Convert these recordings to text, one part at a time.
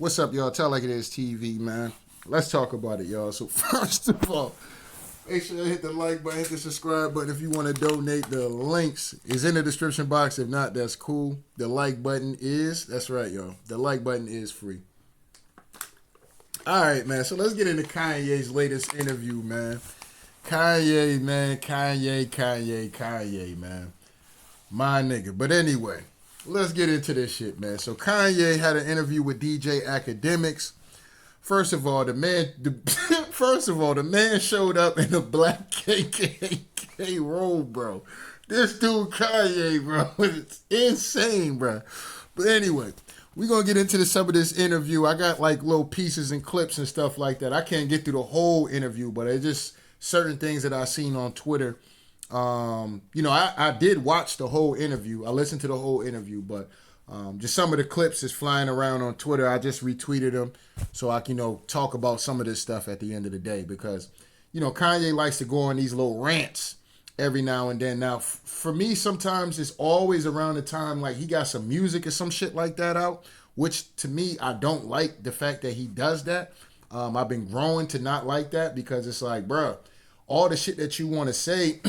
What's up, y'all? Tell Like It Is TV, man. Let's talk about it, y'all. So first of all, make sure you hit the like button, hit the subscribe button. If you want to donate, the links is in the description box. If not, that's cool. The like button is, that's right, y'all. The like button is free. All right, man. So let's get into Kanye's latest interview, man. Kanye, man. Kanye, man. My nigga. But anyway, let's get into this shit, man. So Kanye had an interview with DJ Academics. First of all, the man showed up in a black KKK robe, bro. This dude Kanye, bro, it's insane, bro. But anyway, we're going to get into some of this interview. I got like little pieces and clips and stuff like that. I can't get through the whole interview, but it's just certain things that I seen on Twitter. I did watch the whole interview. I listened to the whole interview, but just some of the clips is flying around on Twitter. I just retweeted them so I can, talk about some of this stuff at the end of the day because, Kanye likes to go on these little rants every now and then. Now, for me, sometimes it's always around the time like he got some music or some shit like that out, which to me, I don't like the fact that he does that. I've been growing to not like that because it's like, bruh, all the shit that you want to say,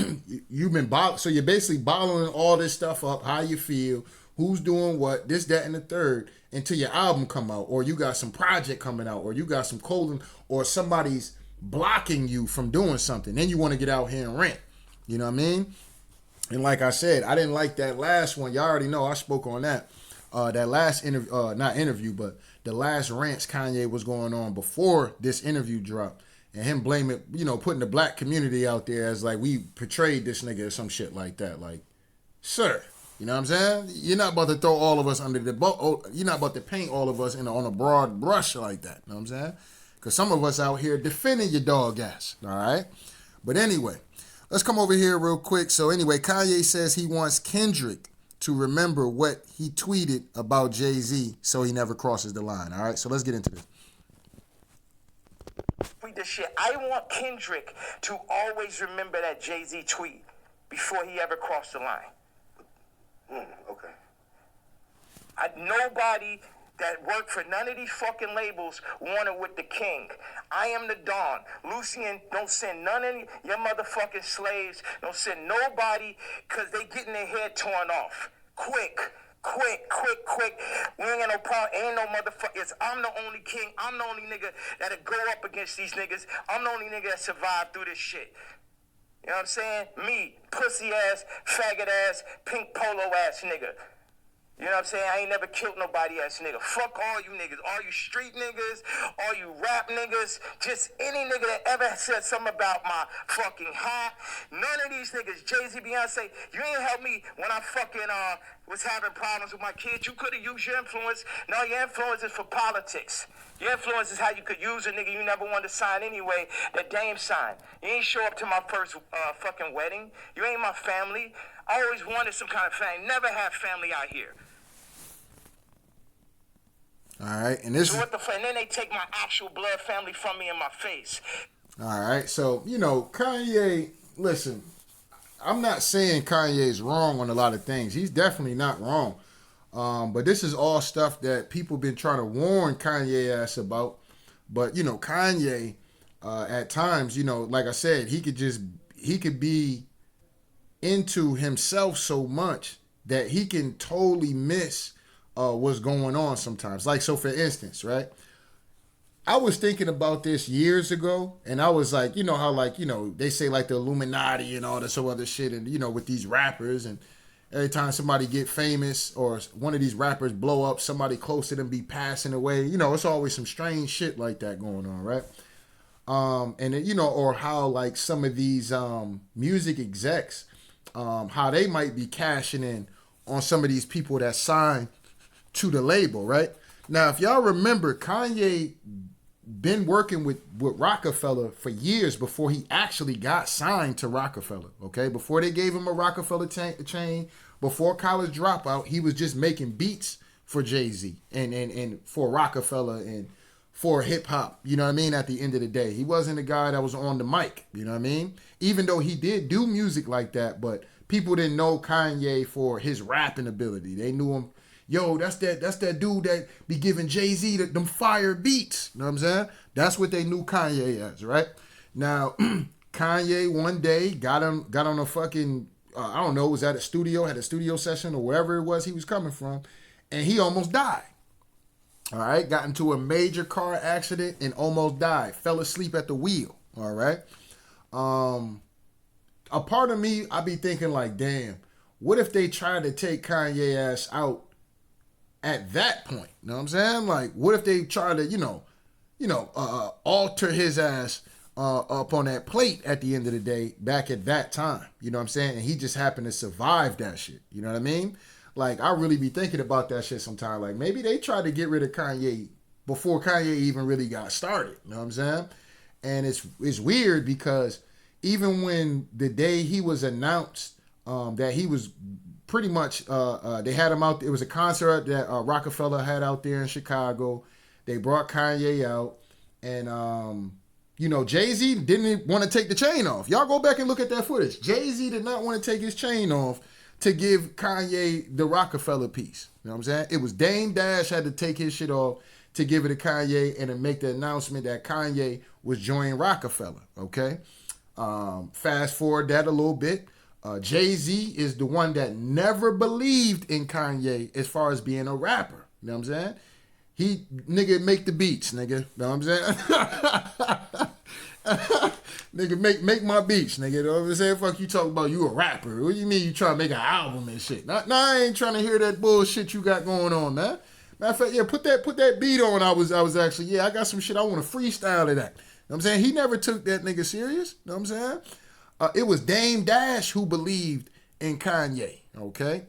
you've been so you're basically bottling all this stuff up, how you feel, who's doing what, this, that, and the third, until your album come out, or you got some project coming out, or you got some colon, or somebody's blocking you from doing something. Then you want to get out here and rant. You know what I mean? And like I said, I didn't like that last one. Y'all already know I spoke on that. That last interview, not interview, but the last rants Kanye was going on before this interview dropped. And him blaming, putting the black community out there as like we portrayed this nigga or some shit like that. Like, sir, you know what I'm saying? You're not about to throw all of us under the boat. You're not about to paint all of us on a broad brush like that. You know what I'm saying? Because some of us out here defending your dog ass. All right? But anyway, let's come over here real quick. So anyway, Kanye says he wants Kendrick to remember what he tweeted about Jay-Z so he never crosses the line. All right? So let's get into this. This shit. I want Kendrick to always remember that Jay-Z tweet before he ever crossed the line. Okay. Nobody that worked for none of these fucking labels wanted with the king. I am the Don. Lucien, don't send none of your motherfucking slaves. Don't send nobody because they getting their head torn off. Quick. We ain't got no problem. Ain't no motherfuckers. I'm the only king. I'm the only nigga that'll go up against these niggas. I'm the only nigga that survived through this shit. You know what I'm saying? Me, pussy ass, faggot ass, pink polo ass nigga. You know what I'm saying? I ain't never killed nobody ass nigga. Fuck all you niggas. All you street niggas, all you rap niggas, just any nigga that ever said something about my fucking hat. None of these niggas, Jay-Z, Beyonce, you ain't help me when I fucking was having problems with my kids. You could have used your influence. No, your influence is for politics. Your influence is how you could use a nigga you never wanted to sign anyway, that Dame signed. You ain't show up to my first fucking wedding. You ain't my family. I always wanted some kind of family. Never had family out here. All right, and this. So what the fuck? And then they take my actual blood family from me in my face. All right, so Kanye. Listen, I'm not saying Kanye's wrong on a lot of things. He's definitely not wrong. But this is all stuff that people been trying to warn Kanye ass about. But Kanye, at times, like I said, he could be into himself so much that he can totally miss what's going on sometimes. Like, so for instance, right? I was thinking about this years ago, and I was like, how like, they say like the Illuminati and all this other shit, and with these rappers, and every time somebody get famous or one of these rappers blow up, somebody close to them be passing away. It's always some strange shit like that going on, right? And then, or how like some of these music execs, how they might be cashing in on some of these people that sign to the label, right? Now, if y'all remember, Kanye been working with Rockefeller for years before he actually got signed to Rockefeller, okay? Before they gave him a Rockefeller chain, before College Dropout, he was just making beats for Jay-Z and for Rockefeller and for hip-hop, you know what I mean, at the end of the day. He wasn't a guy that was on the mic, you know what I mean? Even though he did do music like that, but people didn't know Kanye for his rapping ability. They knew him, yo, that's that dude that be giving Jay-Z them fire beats. You know what I'm saying? That's what they knew Kanye as, right? Now, Kanye one day got on a fucking, I don't know, was at a studio, had a studio session or wherever it was he was coming from, and he almost died. All right, got into a major car accident and almost died. Fell asleep at the wheel. All right. A part of me, I be thinking like, damn, what if they tried to take Kanye ass out at that point? You know what I'm saying? Like, what if they tried to, alter his ass up on that plate at the end of the day back at that time? You know what I'm saying? And he just happened to survive that shit. You know what I mean? Like, I really be thinking about that shit sometimes. Like, maybe they tried to get rid of Kanye before Kanye even really got started. You know what I'm saying? And it's weird because even when the day he was announced that he was pretty much, they had him out, it was a concert that Rockefeller had out there in Chicago. They brought Kanye out. And, Jay-Z didn't want to take the chain off. Y'all go back and look at that footage. Jay-Z did not want to take his chain off to give Kanye the Rockefeller piece. You know what I'm saying? It was Dame Dash had to take his shit off to give it to Kanye and to make the announcement that Kanye was joining Rockefeller, okay? Fast forward that a little bit. Jay-Z is the one that never believed in Kanye as far as being a rapper. You know what I'm saying? He, nigga, make the beats, nigga. You know what I'm saying? Nigga, make my beats, nigga. You know what I'm saying? Fuck you talking about you a rapper. What do you mean you trying to make an album and shit? Nah, I ain't trying to hear that bullshit you got going on, man. Matter of fact, yeah, put that beat on. I was actually, yeah, I got some shit I want to freestyle to that. You know what I'm saying? He never took that nigga serious. You know what I'm saying? It was Dame Dash who believed in Kanye, okay?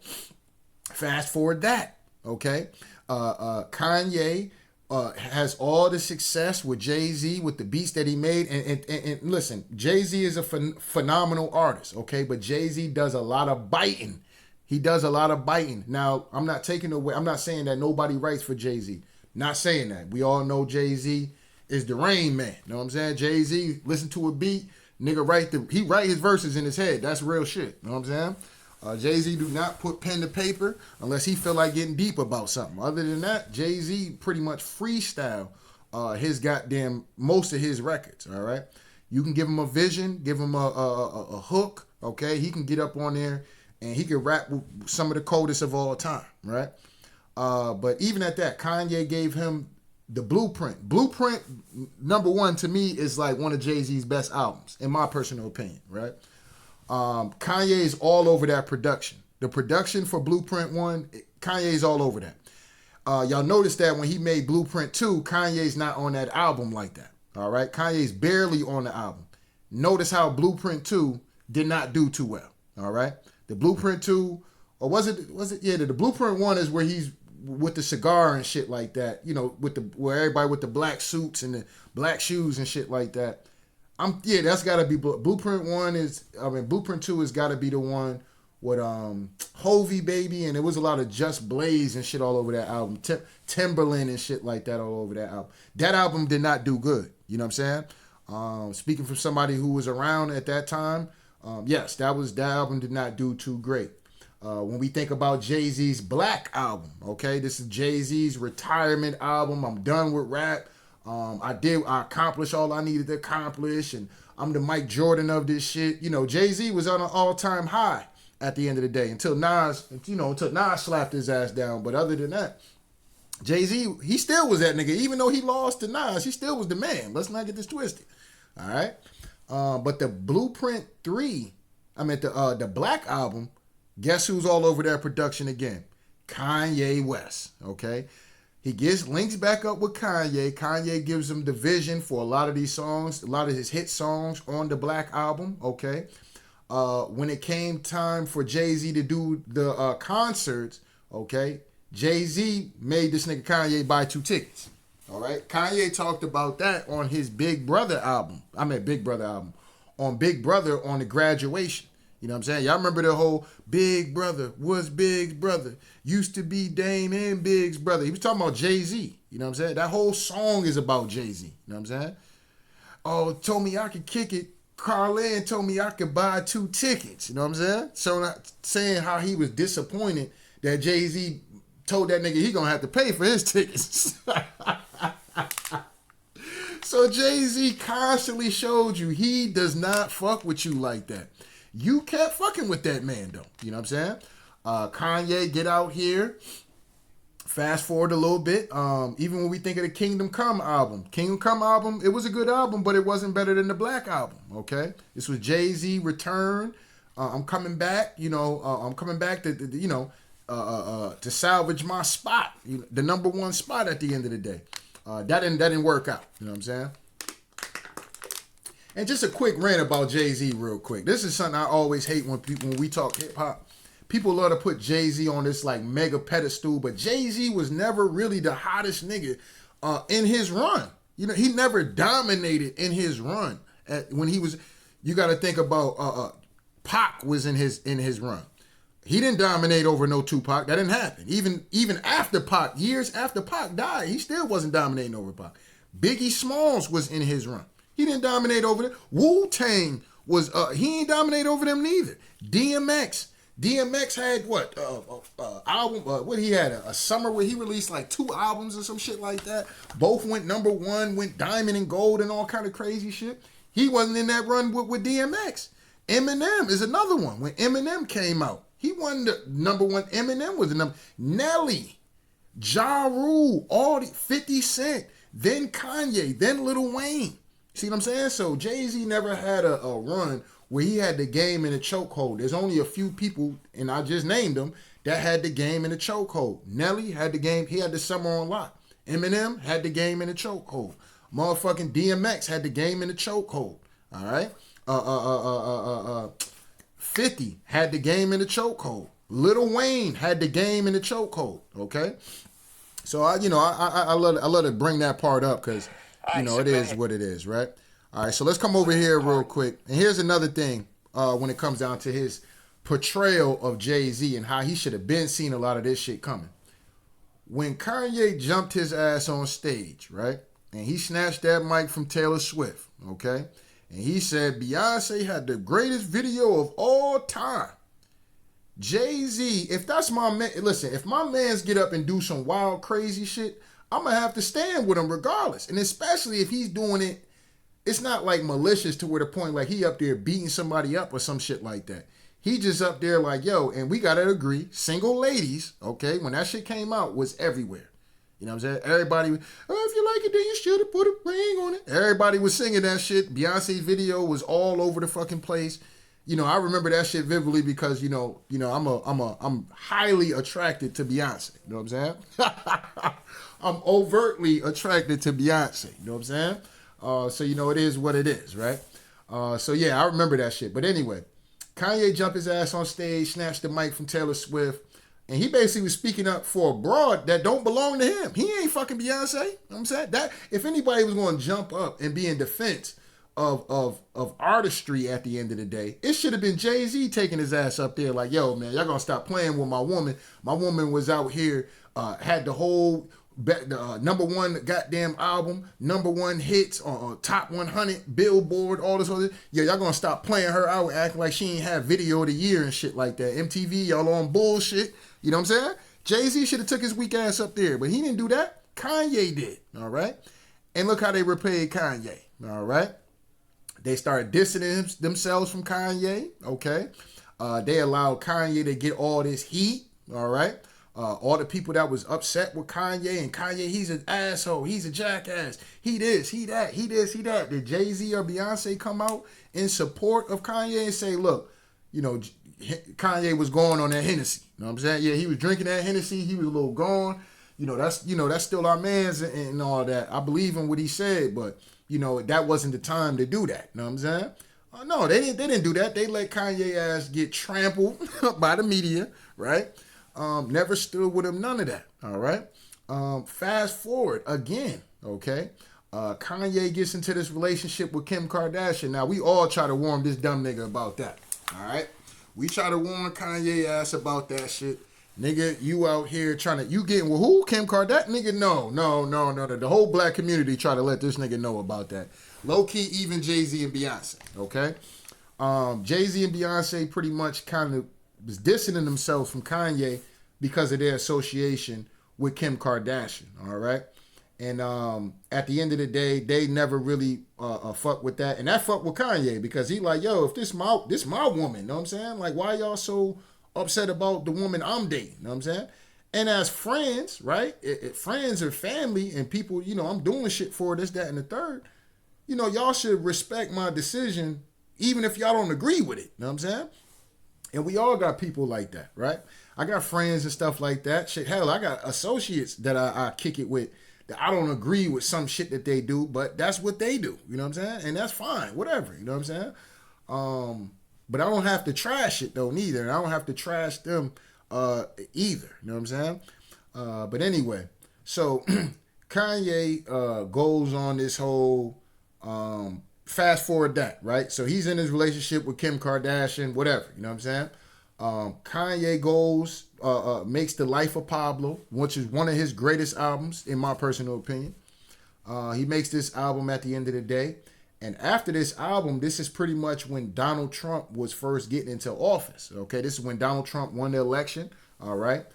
Fast forward that, okay? Kanye has all the success with Jay-Z, with the beats that he made. And listen, Jay-Z is a phenomenal artist, okay? But Jay-Z does a lot of biting. He does a lot of biting. Now, I'm not taking away, I'm not saying that nobody writes for Jay-Z. Not saying that. We all know Jay-Z is the Rain Man. You know what I'm saying? Jay-Z, listen to a beat, nigga he write his verses in his head. That's real shit. You know what I'm saying? Jay-Z do not put pen to paper unless he feel like getting deep about something. Other than that, Jay-Z pretty much freestyle his goddamn, most of his records, all right? You can give him a vision, give him a hook, okay? He can get up on there and he can rap with some of the coldest of all time, right? But even at that, Kanye gave him the Blueprint. Blueprint, number one, to me, is like one of Jay-Z's best albums, in my personal opinion, right? Kanye is all over that production. The production for Blueprint 1, Kanye's all over that. Y'all notice that when he made Blueprint 2, Kanye's not on that album like that. All right? Kanye's barely on the album. Notice how Blueprint 2 did not do too well. All right? The Blueprint 2, or was it, yeah, the Blueprint 1 is where he's with the cigar and shit like that, where everybody with the black suits and the black shoes and shit like that. That's gotta be Blueprint 2 has gotta be the one with Hovey Baby, and there was a lot of Just Blaze and shit all over that album. Timberland and shit like that all over that album. That album did not do good. You know what I'm saying? Speaking from somebody who was around at that time, yes, that album did not do too great. When we think about Jay-Z's Black album, okay, this is Jay-Z's retirement album. I'm done with rap. I accomplished all I needed to accomplish, and I'm the Mike Jordan of this shit. Jay-Z was on an all-time high at the end of the day until Nas slapped his ass down. But other than that, Jay-Z, he still was that nigga. Even though he lost to Nas, he still was the man. Let's not get this twisted. All right? But the Blueprint 3, the Black album, guess who's all over that production again? Kanye West, okay? He links back up with Kanye. Kanye gives him the vision for a lot of these songs, a lot of his hit songs on the Black album, okay? When it came time for Jay-Z to do the concerts, okay, Jay-Z made this nigga Kanye buy 2 tickets, all right? Kanye talked about that on his Big Brother album. On Big Brother on the Graduation. You know what I'm saying? Y'all remember the whole Big Brother was Big's brother. Used to be Dame and Big's brother. He was talking about Jay-Z. You know what I'm saying? That whole song is about Jay-Z. You know what I'm saying? Oh, told me I could kick it. Carlin told me I could buy 2 tickets. You know what I'm saying? So saying how he was disappointed that Jay-Z told that nigga he gonna have to pay for his tickets. So Jay-Z constantly showed you he does not fuck with you like that. You kept fucking with that man though. You know what I'm saying? Kanye get out here. Fast forward a little bit. Even when we think of the Kingdom Come album, it was a good album, but it wasn't better than the Black album. Okay, this was Jay-Z return. I'm coming back. I'm coming back to salvage my spot, the number one spot at the end of the day. That didn't work out. You know what I'm saying? And just a quick rant about Jay-Z real quick. This is something I always hate when we talk hip hop. People love to put Jay-Z on this like mega pedestal, but Jay-Z was never really the hottest nigga in his run. He never dominated in his run. When he was, you got to think about Pac was in his run. He didn't dominate over no Tupac. That didn't happen. Even after Pac, years after Pac died, he still wasn't dominating over Pac. Biggie Smalls was in his run. He didn't dominate over them. Wu-Tang was, he ain't dominate over them neither. DMX had what album? What he had a summer where he released like 2 albums or some shit like that. Both went number 1, went diamond and gold and all kind of crazy shit. He wasn't in that run with DMX. Eminem is another one. When Eminem came out, he won the number 1. Eminem was the number. Nelly, Ja Rule, all the 50 Cent, then Kanye, then Lil Wayne. See what I'm saying? So Jay-Z never had a run where he had the game in a chokehold. There's only a few people, and I just named them, that had the game in a chokehold. Nelly had the game, he had the summer on lock. Eminem had the game in a chokehold. Motherfucking DMX had the game in a chokehold. All right? 50 had the game in the chokehold. Lil Wayne had the game in the chokehold. Okay? So I love to bring that part up because it is what it is, right? All right, so let's come over here real quick. And here's another thing when it comes down to his portrayal of Jay-Z and how he should have been seeing a lot of this shit coming. When Kanye jumped his ass on stage, right? And he snatched that mic from Taylor Swift, okay? And he said Beyonce had the greatest video of all time. Jay-Z, if that's my man, listen, if my mans get up and do some wild, crazy shit, I'm going to have to stand with him regardless. And especially if he's doing it, it's not like malicious to where the point like he up there beating somebody up or some shit like that. He just up there like, yo, and we got to agree, single ladies, okay, when that shit came out was everywhere. You know what I'm saying? Everybody, if you like it, then you should have put a ring on it. Everybody was singing that shit. Beyonce's video was all over the fucking place. I remember that shit vividly because, I'm highly attracted to Beyonce. You know what I'm saying? I'm overtly attracted to Beyonce. You know what I'm saying? So, it is what it is, right? So, yeah, I remember that shit. But anyway, Kanye jumped his ass on stage, snatched the mic from Taylor Swift, and he basically was speaking up for a broad that don't belong to him. He ain't fucking Beyonce. You know what I'm saying? That if anybody was going to jump up and be in defense of artistry at the end of the day, it should have been Jay-Z taking his ass up there like, yo, man, y'all going to stop playing with my woman. My woman was out here, had the whole number 1 goddamn album, number 1 hits on top 100 Billboard, all this other. Yeah, y'all gonna stop playing her out, acting like she ain't have video of the year and shit like that. MTV, y'all on bullshit. You know what I'm saying? Jay-Z should have took his weak ass up there, but he didn't do that. Kanye did. All right, and look how they repaid Kanye. All right, they started dissing themselves from Kanye. Okay, they allowed Kanye to get all this heat. All right. All the people that was upset with Kanye and Kanye, he's an asshole, he's a jackass, he this, he that, he this, he that. Did Jay-Z or Beyonce come out in support of Kanye and say, look, Kanye was going on that Hennessy. You know what I'm saying? Yeah, he was drinking that Hennessy, he was a little gone. That's still our man's and all that. I believe in what he said, but, that wasn't the time to do that. You know what I'm saying? No, they didn't do that. They let Kanye ass get trampled by the media, right? Never stood with him, none of that. All right. Fast forward again. Okay. Kanye gets into this relationship with Kim Kardashian. Now we all try to warn this dumb nigga about that. All right. We try to warn Kanye ass about that shit. Nigga, you out here you getting with who? Kim Kardashian? Nigga, no. The whole black community try to let this nigga know about that. Low key, even Jay-Z and Beyonce. Okay. Jay-Z and Beyonce pretty much kind of was distancing themselves from Kanye because of their association with Kim Kardashian. All right. And at the end of the day, they never really fuck with that. And that fuck with Kanye because he like, yo, if this my woman, you know what I'm saying? Like, why y'all so upset about the woman I'm dating? You know what I'm saying? And as friends, right? Friends or family and people, I'm doing shit for this, that, and the third. Y'all should respect my decision even if y'all don't agree with it. You know what I'm saying? And we all got people like that, right? I got friends and stuff like that. Shit, hell, I got associates that I kick it with that I don't agree with some shit that they do, but that's what they do. You know what I'm saying? And that's fine, whatever. You know what I'm saying? But I don't have to trash it though, neither. And I don't have to trash them either. You know what I'm saying? But anyway, so Kanye goes on this whole fast forward that, right? So he's in his relationship with Kim Kardashian, whatever. You know what I'm saying? Kanye goes, makes The Life of Pablo, which is one of his greatest albums, in my personal opinion. He makes this album at the end of the day. And after this album, this is pretty much when Donald Trump was first getting into office. Okay, this is when Donald Trump won the election. All right.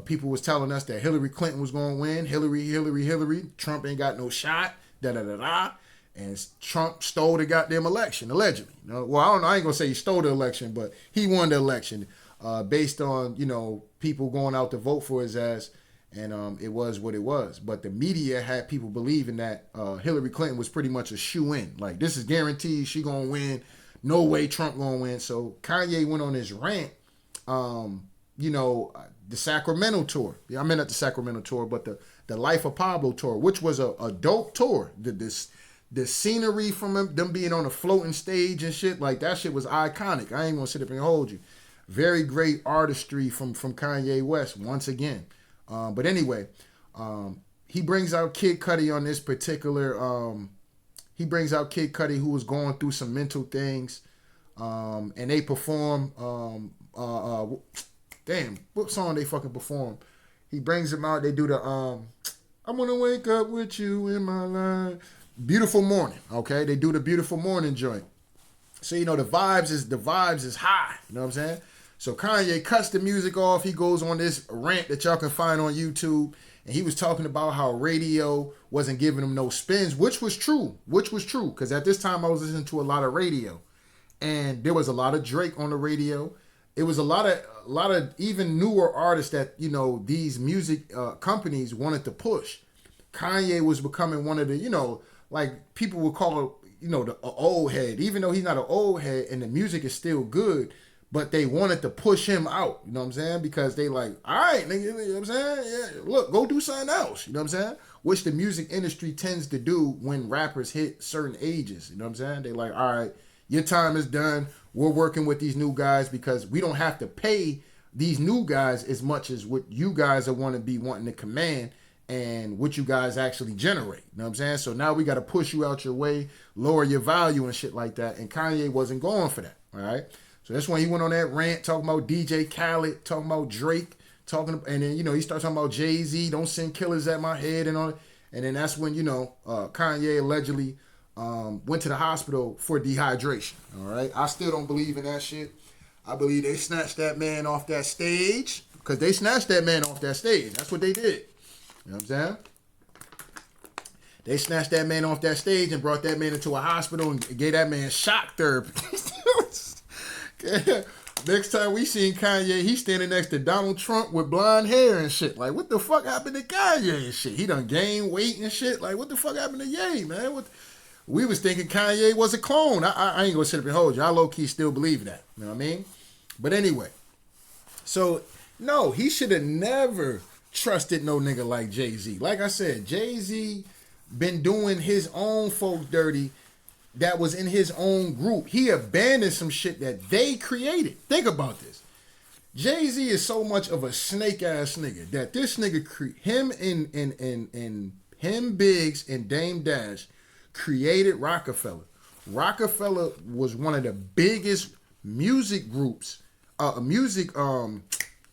People was telling us that Hillary Clinton was going to win. Hillary. Trump ain't got no shot. Da-da-da-da. And Trump stole the goddamn election, allegedly. Well, I don't know. I ain't going to say he stole the election, but he won the election based on, people going out to vote for his ass. And it was what it was. But the media had people believing that Hillary Clinton was pretty much a shoe-in. Like, this is guaranteed. She going to win. No way Trump going to win. So Kanye went on his rant, the Sacramento tour. Yeah, I meant not the Sacramento tour, but the Life of Pablo tour, which was a dope tour. The scenery from them being on a floating stage and shit, like that shit was iconic. I ain't gonna sit up and hold you. Very great artistry from Kanye West once again. But anyway, he brings out Kid Cudi on this particular. He brings out Kid Cudi, who was going through some mental things, and they perform. Damn, what song they fucking perform? He brings them out. They do the I'm gonna wake up with you in my life. Beautiful Morning, okay? They do the Beautiful Morning joint. So, the vibes is high, you know what I'm saying? So Kanye cuts the music off. He goes on this rant that y'all can find on YouTube. And he was talking about how radio wasn't giving him no spins, which was true. Because at this time I was listening to a lot of radio. And there was a lot of Drake on the radio. It was a lot of even newer artists that, these music companies wanted to push. Kanye was becoming one of the, like people would call, the old head, even though he's not an old head and the music is still good, but they wanted to push him out, you know what I'm saying? Because they like, all right, nigga, you know what I'm saying? Yeah, look, go do something else, you know what I'm saying? Which the music industry tends to do when rappers hit certain ages, you know what I'm saying? They like, all right, your time is done. We're working with these new guys because we don't have to pay these new guys as much as what you guys are wanting to command and what you guys actually generate. You know what I'm saying? So now we got to push you out your way, lower your value and shit like that. And Kanye wasn't going for that. All right. So that's when he went on that rant talking about DJ Khaled, talking about Drake, and then, he started talking about Jay-Z, don't send killers at my head and all that. And then that's when, Kanye allegedly went to the hospital for dehydration. All right. I still don't believe in that shit. I believe they snatched that man off that stage because they snatched that man off that stage. That's what they did. You know what I'm saying? They snatched that man off that stage and brought that man into a hospital and gave that man shock therapy. Next time we seen Kanye, he's standing next to Donald Trump with blonde hair and shit. Like, what the fuck happened to Kanye and shit? He done gained weight and shit. Like, what the fuck happened to Ye, man? We was thinking Kanye was a clone. I ain't gonna sit up and hold you. I low-key still believe that. You know what I mean? But anyway. So, no, he should have never trusted no nigga like Jay-Z. Like I said, Jay-Z been doing his own folks dirty that was in his own group. He abandoned some shit that they created. Think about this. Jay-Z is so much of a snake-ass nigga that this nigga, him, Biggs, and Dame Dash created Rockefeller. Rockefeller was one of the biggest music groups,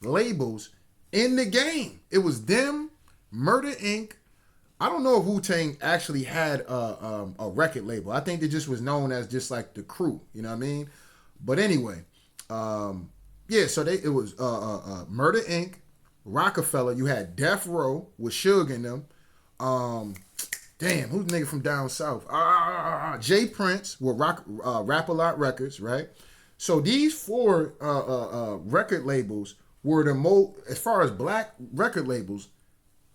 labels in the game. It was them, Murder Inc. I don't know if Wu-Tang actually had a record label. I think they just was known as just like the crew. You know what I mean? But anyway, so it was Murder Inc., Rockefeller, you had Death Row with Suge in them. Damn, who's the nigga from down south? Jay Prince with Rap A Lot Records, right? So these four record labels were the most, as far as black record labels,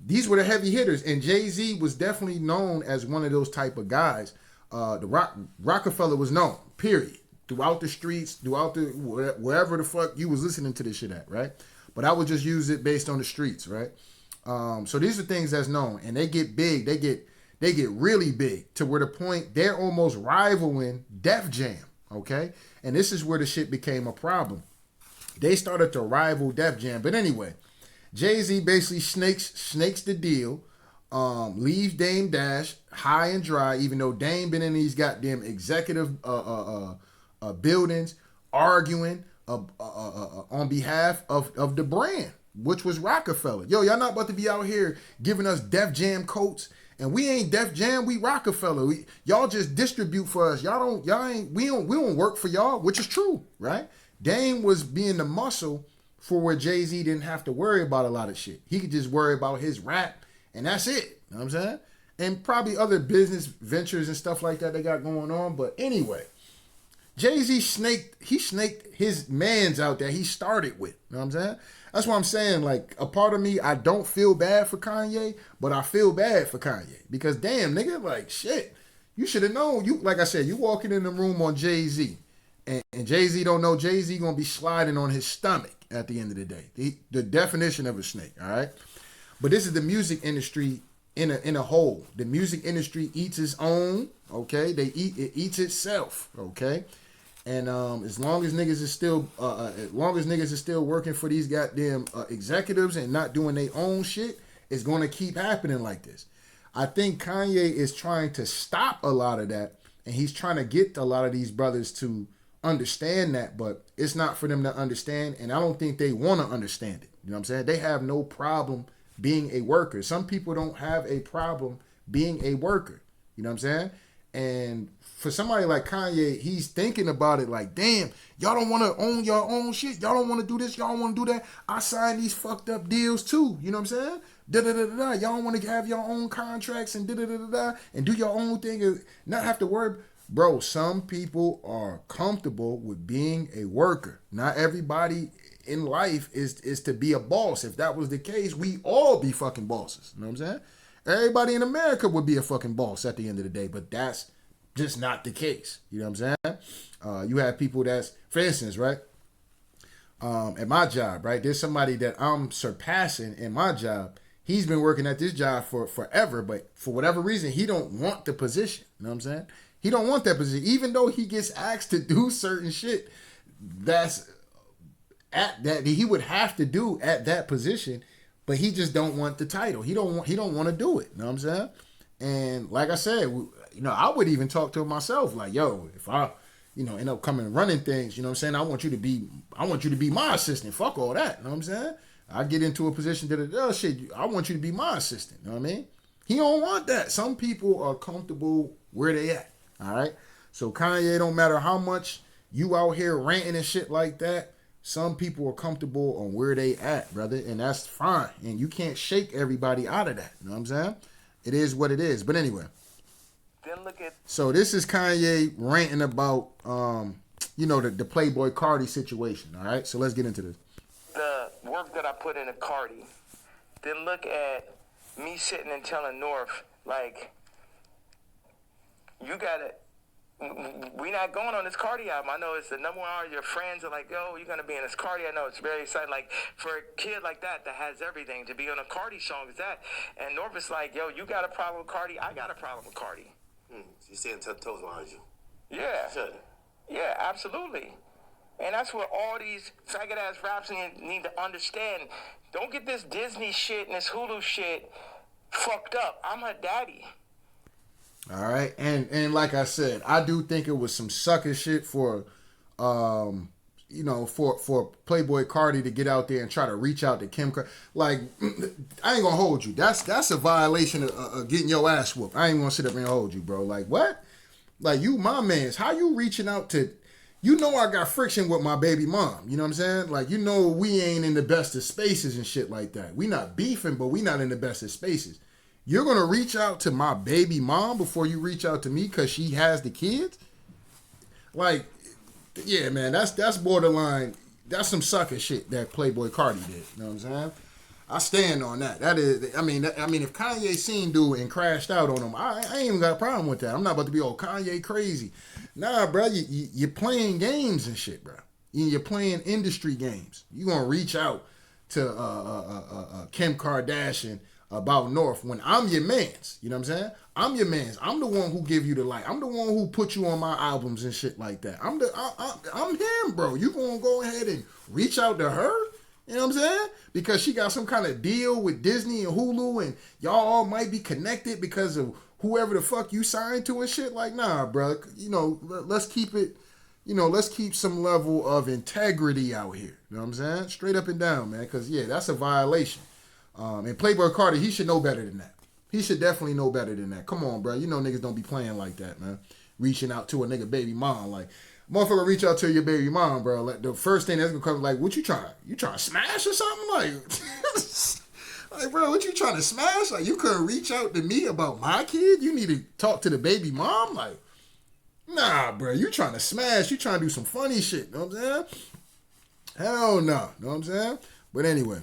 these were the heavy hitters, and Jay-Z was definitely known as one of those type of guys. Rockefeller was known, period, throughout the streets, throughout the wherever the fuck you was listening to this shit at, right? But I would just use it based on the streets, right? So these are things that's known, and they get big, they get really big to where the point they're almost rivaling Def Jam, okay? And this is where the shit became a problem. They started to rival Def Jam, but anyway. Jay-Z basically snakes the deal, leaves Dame Dash high and dry, even though Dame been in these goddamn executive buildings arguing on behalf of the brand, which was Rockefeller. Yo, y'all not about to be out here giving us Def Jam coats, and we ain't Def Jam, we Rockefeller. Y'all just distribute for us. We don't work for y'all, which is true, right? Dame was being the muscle for where Jay-Z didn't have to worry about a lot of shit. He could just worry about his rap, and that's it. You know what I'm saying? And probably other business ventures and stuff like that they got going on. But anyway, Jay-Z snaked his mans out there he started with. You know what I'm saying? That's what I'm saying. Like, a part of me, I don't feel bad for Kanye, but I feel bad for Kanye. Because damn, nigga, like, shit. You should have known. Like I said, you walking in the room on Jay-Z, and Jay-Z don't know Jay-Z gonna be sliding on his stomach at the end of the day. The definition of a snake, all right? But this is the music industry in a whole. The music industry eats its own, okay? It eats itself, okay? And as long as niggas is still working for these goddamn executives and not doing their own shit, it's gonna keep happening like this. I think Kanye is trying to stop a lot of that, and he's trying to get a lot of these brothers to understand that, but it's not for them to understand, and I don't think they want to understand it. You know what I'm saying? They have no problem being a worker. Some people don't have a problem being a worker. You know what I'm saying? And for somebody like Kanye, he's thinking about it like, damn, y'all don't want to own your own shit. Y'all don't want to do this. Y'all don't want to do that. I signed these fucked up deals too. You know what I'm saying? Da-da-da-da-da. Y'all want to have your own contracts and da-da-da-da-da and do your own thing and not have to worry. Bro, some people are comfortable with being a worker. Not everybody in life is to be a boss. If that was the case, we all be fucking bosses. You know what I'm saying? Everybody in America would be a fucking boss at the end of the day, but that's just not the case. You know what I'm saying? You have people that's, for instance, right? At my job, right? There's somebody that I'm surpassing in my job. He's been working at this job for forever, but for whatever reason, he don't want the position. You know what I'm saying? He don't want that position, even though he gets asked to do certain shit that's at that he would have to do at that position, but he just don't want the title. He don't want to do it. You know what I'm saying? And like I said, I would even talk to him myself, like, yo, if I, end up coming and running things, you know what I'm saying? I want you to be my assistant. Fuck all that. You know what I'm saying? I get into a position that shit, I want you to be my assistant. You know what I mean? He don't want that. Some people are comfortable where they at. All right. So Kanye, don't matter how much you out here ranting and shit like that. Some people are comfortable on where they at, brother, and that's fine. And you can't shake everybody out of that. You know what I'm saying? It is what it is. But anyway. Then look at. So this is Kanye ranting about, the Playboy Cardi situation. All right. So let's get into this. The work that I put into Cardi. Then look at me sitting and telling North, like, you gotta, we not going on this Cardi album. I know it's the number one artist. Your friends are like, yo, you're gonna be in this Cardi. I know it's very exciting. Like, for a kid like that has everything, to be on a Cardi song is that. And North is like, yo, you got a problem with Cardi? I got a problem with Cardi. You staying 10 toes behind you. Yeah. Should. Yeah, absolutely. And that's what all these faggot ass raps need to understand. Don't get this Disney shit and this Hulu shit fucked up. I'm her daddy. All right, and like I said, I do think it was some sucker shit for for Playboy Cardi to get out there and try to reach out to Kim. Like, I ain't gonna hold you. That's a violation of getting your ass whooped. I ain't gonna sit up and hold you, bro. Like, what? Like, you my mans. How you reaching out to? you know I got friction with my baby mom. You know what I'm saying? Like, you know we ain't in the best of spaces and shit like that. We not beefing, but we not in the best of spaces. You're going to reach out to my baby mom before you reach out to me because she has the kids? Like, yeah, man, that's borderline. That's some sucker shit that Playboy Cardi did. You know what I'm saying? I stand on that. That is, I mean, if Kanye seen dude and crashed out on him, I ain't even got a problem with that. I'm not about to be Kanye crazy. Nah, bro, you're playing games and shit, bro. You're playing industry games. You gonna reach out to Kim Kardashian about North when I'm your mans. You know what I'm saying? I'm your mans. I'm the one who give you the light. I'm the one who put you on my albums and shit like that. I'm him, bro. You gonna go ahead and reach out to her? You know what I'm saying? Because she got some kind of deal with Disney and Hulu and y'all all might be connected because of whoever the fuck you signed to and shit. Like, nah, bro. You know, let's keep it, let's keep some level of integrity out here. You know what I'm saying? Straight up and down, man. Because, yeah, that's a violation. And Playboy Cardi, he should know better than that. He should definitely know better than that. Come on, bro. You know niggas don't be playing like that, man. Reaching out to a nigga baby mom. Like, motherfucker reach out to your baby mom, bro. Like, the first thing that's gonna come, like, what you trying to smash or something? Like, like, bro, what you trying to smash? Like, you couldn't reach out to me about my kid? You need to talk to the baby mom? Like, nah, bro. You trying to smash. You trying to do some funny shit. Know what I'm saying? Hell no. Know what I'm saying? But anyway.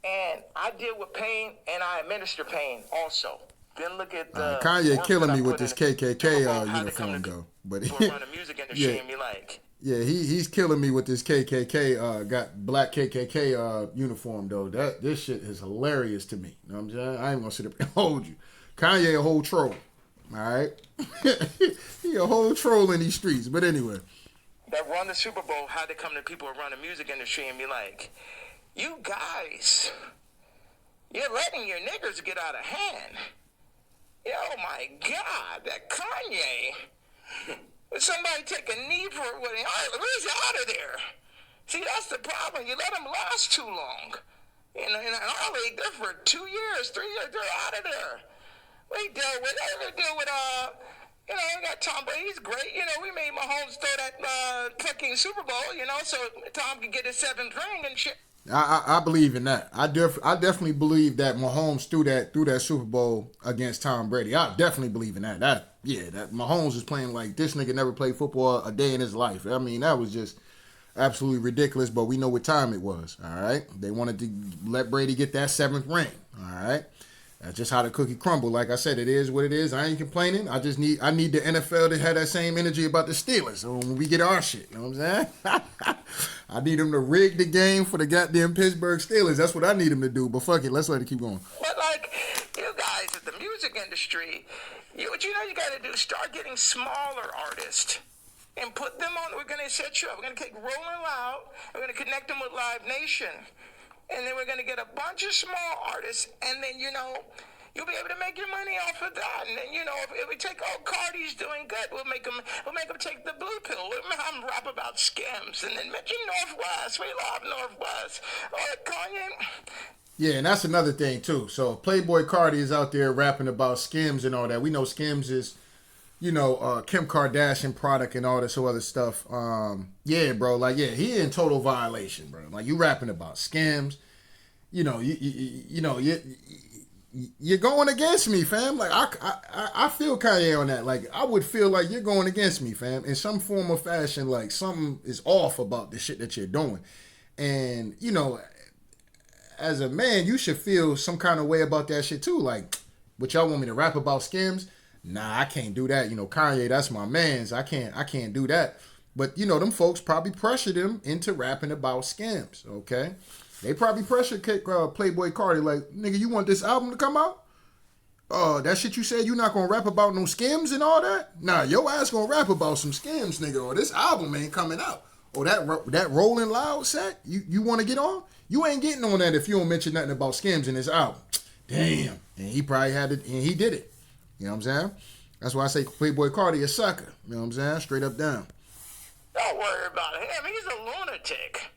And I deal with pain and I administer pain also. Then look at Kanye killing me with this KKK uniform though. But run a music industry and be like, yeah, he's killing me with this KKK got black KKK uniform though. This shit is hilarious to me. You know what I'm saying? I ain't gonna sit up and hold you. Kanye a whole troll. All right, he a whole troll in these streets. But anyway, that run the Super Bowl had to come to people who run the music industry and be like, you guys, you're letting your niggers get out of hand. Oh my God, that Kanye. Would somebody take a knee for it? Where's he out of there? See, that's the problem. You let them last too long. In Harley, they're for 2 years, 3 years, they're out of there. We deal with we got Tom Brady. He's great. We made Mahomes throw that fucking Super Bowl, so Tom could get his 7th ring and shit. I believe in that. I definitely believe that Mahomes threw that Super Bowl against Tom Brady. I definitely believe in that. That Mahomes is playing like this nigga never played football a day in his life. I mean, that was just absolutely ridiculous, but we know what time it was, all right? They wanted to let Brady get that 7th ring, all right? That's just how the cookie crumble. Like I said, it is what it is. I ain't complaining. I need the NFL to have that same energy about the Steelers so when we get our shit. You know what I'm saying? I need them to rig the game for the goddamn Pittsburgh Steelers. That's what I need them to do. But fuck it. Let's let it keep going. But like, you guys at the music industry, what you got to do, start getting smaller artists and put them on. We're going to set you up. We're going to take Rolling Loud. We're going to connect them with Live Nation. And then we're going to get a bunch of small artists, and then, you'll be able to make your money off of that. And then, if we take, Cardi's doing good, we'll make them take the blue pill. We'll have them rap about scams. And then mention Northwest. We love Northwest. Kanye. Yeah, and that's another thing, too. So, Playboy Cardi is out there rapping about Skims and all that. We know Skims is, Kim Kardashian product and all this other stuff. Yeah, bro. Like, yeah, he in total violation, bro. Like, you rapping about Skims. You're going against me, fam. Like, I feel Kanye on that. Like, I would feel like you're going against me, fam. In some form or fashion, like, something is off about the shit that you're doing. And, as a man, you should feel some kind of way about that shit, too. Like, what y'all want me to rap about Skims? Nah, I can't do that. Kanye, that's my mans. I can't do that. But, them folks probably pressured him into rapping about Skims, okay? They probably pressured Playboy Cardi like, nigga, you want this album to come out? That shit you said you not gonna rap about no Skims and all that? Nah, your ass gonna rap about some Skims, nigga, or this album ain't coming out. Or that Rolling Loud set, you want to get on? You ain't getting on that if you don't mention nothing about Skims in this album. Damn. And he probably had it, and he did it. You know what I'm saying? That's why I say Playboy Cardi a sucker. You know what I'm saying? Straight up down. Don't worry about him. He's a lunatic.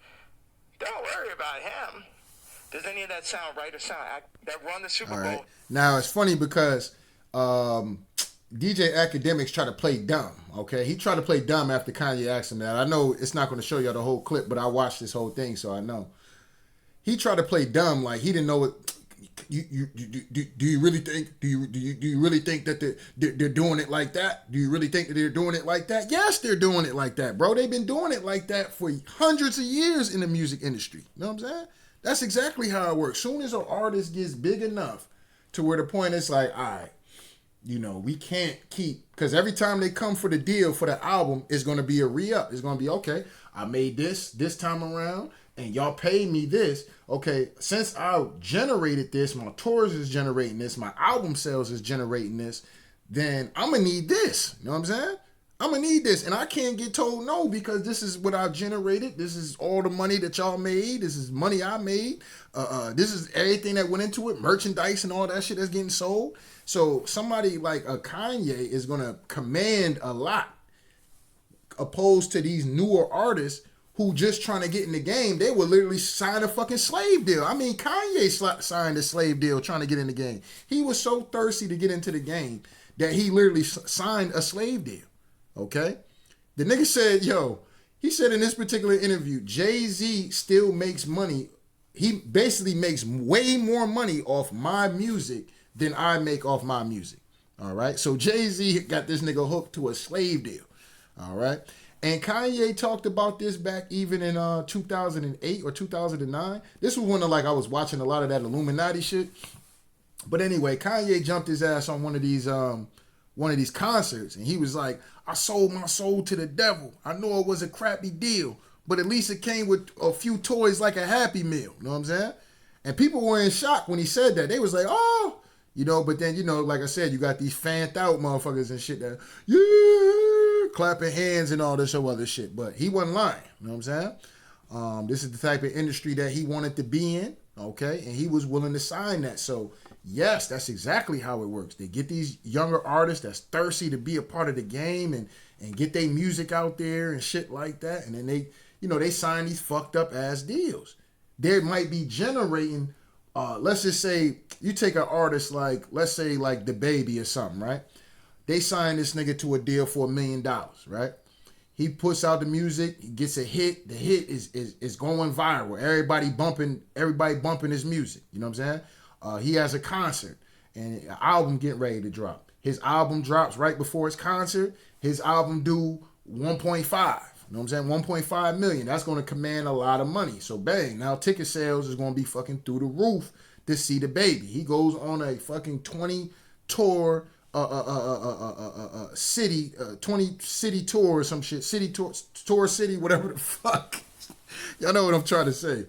Don't worry about him. Does any of that sound right or sound that run the Super Bowl? Now, it's funny because DJ Academics try to play dumb, okay? He tried to play dumb after Kanye asked him that. I know it's not going to show y'all the whole clip, but I watched this whole thing, so I know. He tried to play dumb, like he didn't know what. Do you really think that they're doing it like that? Do you really think that they're doing it like that? Yes, they're doing it like that, bro. They've been doing it like that for hundreds of years in the music industry. You know what I'm saying? That's exactly how it works. Soon as an artist gets big enough to where the point is like, all right, we can't keep, because every time they come for the deal for the album, it's going to be a re-up. It's going to be, okay, I made this time around, and y'all paid me this. Okay, since I generated this, my tours is generating this, my album sales is generating this, then I'm going to need this. You know what I'm saying? I'm going to need this. And I can't get told no, because this is what I generated. This is all the money that y'all made. This is money I made. This is everything that went into it, merchandise and all that shit that's getting sold. So somebody like a Kanye is going to command a lot, opposed to these newer artists who just trying to get in the game. They would literally sign a fucking slave deal. I mean, Kanye signed a slave deal trying to get in the game. He was so thirsty to get into the game that he literally signed a slave deal. Okay? The nigga said, he said in this particular interview, Jay-Z still makes money. He basically makes way more money off my music than I make off my music. All right? So Jay-Z got this nigga hooked to a slave deal. All right? And Kanye talked about this back even in 2008 or 2009. This was when I was watching a lot of that Illuminati shit. But anyway, Kanye jumped his ass on one of these concerts, and he was like, I sold my soul to the devil. I know it was a crappy deal, but at least it came with a few toys like a Happy Meal. You know what I'm saying? And people were in shock when he said that. They was like, oh, but then, like I said, you got these fanned out motherfuckers and shit that, clapping hands and all this other shit. But he wasn't lying. You know what I'm saying? This is the type of industry that he wanted to be in. Okay. And he was willing to sign that. So yes, that's exactly how it works. They get these younger artists that's thirsty to be a part of the game and get their music out there and shit like that. And then they sign these fucked up ass deals. They might be generating, let's just say you take an artist let's say the Baby or something, right? They sign this nigga to a deal for $1 million, right? He puts out the music, he gets a hit. The hit is going viral. Everybody bumping his music. You know what I'm saying? He has a concert and an album getting ready to drop. His album drops right before his concert. His album do 1.5. You know what I'm saying? 1.5 million. That's going to command a lot of money. So bang, now ticket sales is going to be fucking through the roof to see the Baby. He goes on a fucking 20 tour city, 20 city tour or some shit. City tour city, whatever the fuck. Y'all know what I'm trying to say.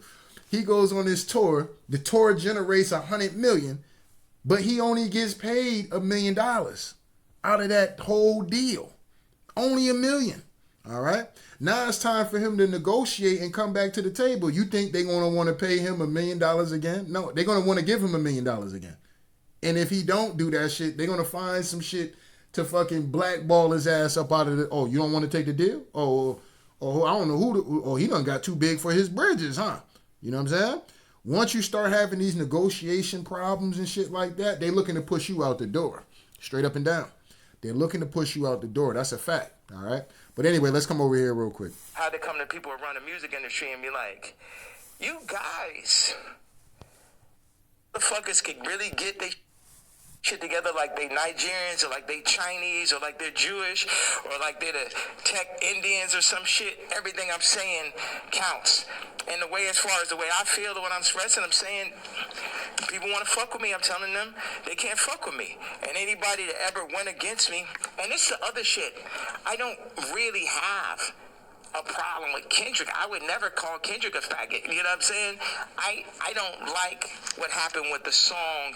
He goes on this tour. The tour generates 100 million, but he only gets paid $1 million out of that whole deal. Only $1 million. All right. Now it's time for him to negotiate and come back to the table. You think they're going to want to pay him $1 million again? No, they're going to want to give him $1 million again. And if he don't do that shit, they're going to find some shit to fucking blackball his ass up out of the, oh, you don't want to take the deal? Oh, I don't know he done got too big for his bridges, huh? You know what I'm saying? Once you start having these negotiation problems and shit like that, they looking to push you out the door. Straight up and down. They're looking to push you out the door. That's a fact, all right? But anyway, let's come over here real quick. How they come to people who run the music industry and be like, you guys, motherfuckers can really get they shit together like they Nigerians or like they Chinese or like they're Jewish or like they're the tech Indians or some shit. Everything I'm saying counts. And the way, as far as the way I feel, the what I'm expressing, I'm saying people want to fuck with me. I'm telling them they can't fuck with me. And anybody that ever went against me, and this is the other shit, I don't really have a problem with Kendrick. I would never call Kendrick a faggot. You know what I'm saying? I don't like what happened with the song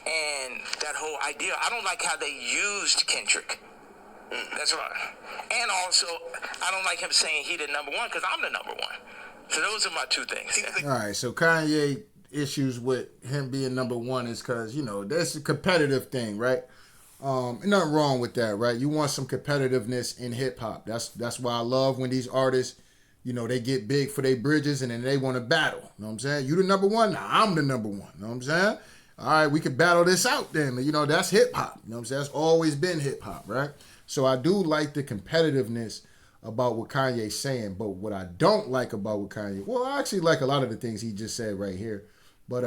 and that whole idea. I don't like how they used Kendrick. That's right. And also, I don't like him saying he the number one because I'm the number one. So those are my two things. All right, so Kanye issues with him being number one is because, that's a competitive thing, right? Nothing wrong with that, right? You want some competitiveness in hip-hop. That's why I love when these artists, they get big for their bridges and then they want to battle. You know what I'm saying? You the number one? Nah, I'm the number one. You know what I'm saying? all right, we could battle this out then. You know, that's hip hop. You know what I'm saying? That's always been hip hop, right? So I do like the competitiveness about what Kanye's saying, but what I don't like about what Kanye, well, I actually like a lot of the things he just said right here. But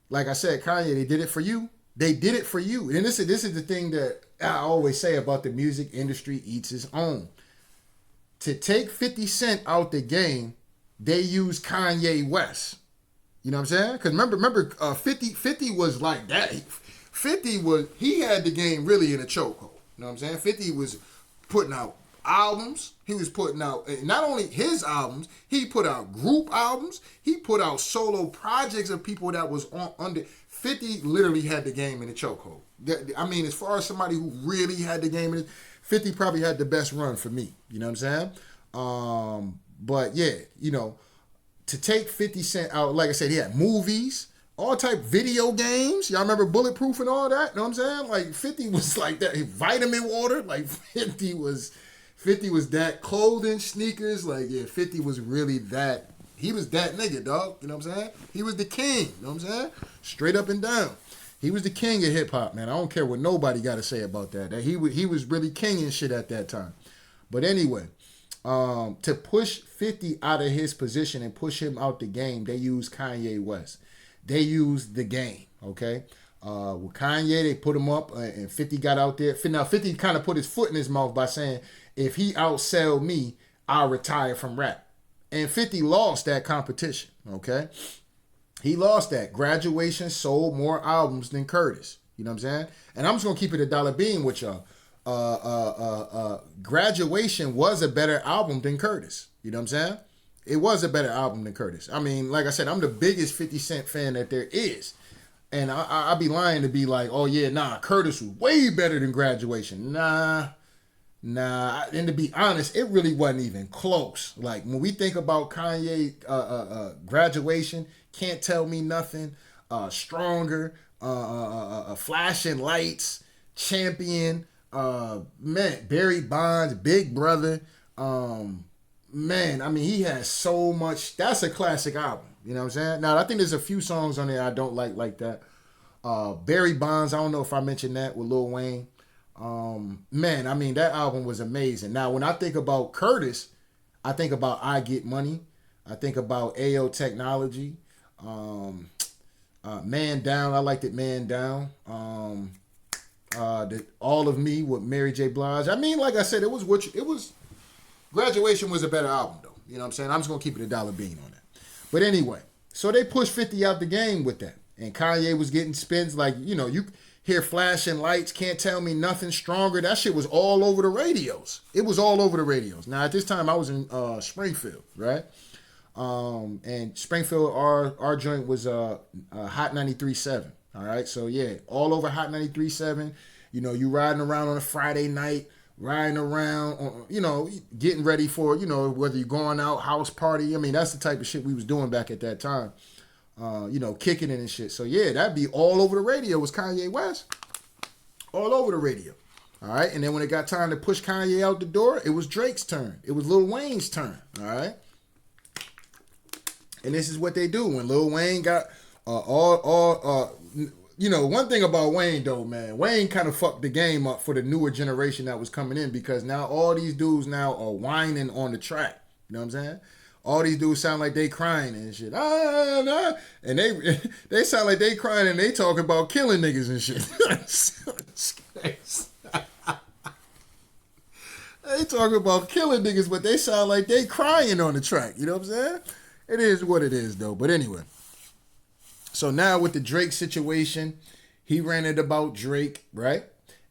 like I said, Kanye, they did it for you. They did it for you. And this is the thing that I always say about the music industry eats its own. To take 50 Cent out the game, they use Kanye West. You know what I'm saying? Because remember, 50 was like that. 50 was, he had the game really in a chokehold. You know what I'm saying? 50 was putting out albums. He was putting out, not only his albums, he put out group albums. He put out solo projects of people that was under. 50 literally had the game in a chokehold. I mean, as far as somebody who really had the game in it, 50 probably had the best run for me. You know what I'm saying? But yeah, you know, to take 50 Cent out, like I said, he had movies, all type video games. Y'all remember Bulletproof and all that? You know what I'm saying? Like 50 was like that. Vitamin water, like 50 was that. Clothing, sneakers, like yeah, 50 was really that. He was that nigga, dog. You know what I'm saying? He was the king. You know what I'm saying? Straight up and down. He was the king of hip hop, man. I don't care what nobody got to say about that. That he was really king and shit at that time. But anyway, to push 50 out of his position and push him out the game, they used Kanye West. They used the game, okay? With Kanye, they put him up, and 50 got out there. Now, 50 kind of put his foot in his mouth by saying, if he outsell me, I'll retire from rap. And 50 lost that competition, okay? He lost that. Graduation sold more albums than Curtis. You know what I'm saying? And I'm just going to keep it $1 with y'all. Graduation was a better album than Curtis. You know what I'm saying? It was a better album than Curtis. I mean, like I said, I'm the biggest 50 Cent fan that there is. And I'd be lying to be like, oh yeah, nah, Curtis was way better than Graduation. Nah. And to be honest, it really wasn't even close. Like when we think about Kanye, Graduation, Can't Tell Me Nothing, Stronger, Flashing Lights, Champion, man, Barry Bonds, Big Brother, man, I mean, he has so much. That's a classic album. You know what I'm saying? Now, I think there's a few songs on there I don't like that. Barry Bonds, I don't know if I mentioned that with Lil Wayne. Man, I mean, that album was amazing. Now, when I think about Curtis, I think about I Get Money. I think about AO Technology. Man Down, I liked it, Man Down. All of Me with Mary J. Blige. I mean, like I said, it was Graduation was a better album, though. You know what I'm saying? I'm just going to keep it $1 on that. But anyway, so they pushed 50 out the game with that. And Kanye was getting spins like, you know, you hear Flashing Lights, Can't Tell Me Nothing, Stronger. That shit was all over the radios. It was all over the radios. Now, at this time, I was in Springfield, right? And Springfield, our joint was Hot 93.7. All right, so yeah, all over Hot 93.7. You know, you riding around on a Friday night, riding around, you know, getting ready for, you know, whether you're going out, house party. I mean, that's the type of shit we was doing back at that time. You know, kicking it and shit. So yeah, that'd be all over the radio was Kanye West. All over the radio. All right, and then when it got time to push Kanye out the door, it was Drake's turn. It was Lil Wayne's turn. All right. And this is what they do when Lil Wayne got you know, one thing about Wayne though, man, Wayne kind of fucked the game up for the newer generation that was coming in because now all these dudes now are whining on the track. You know what I'm saying? All these dudes sound like they crying and shit. And they sound like they crying and they talking about killing niggas and shit. They talking about killing niggas, but they sound like they crying on the track. You know what I'm saying? It is what it is though. But anyway. So now with the Drake situation, he ranted about Drake, right?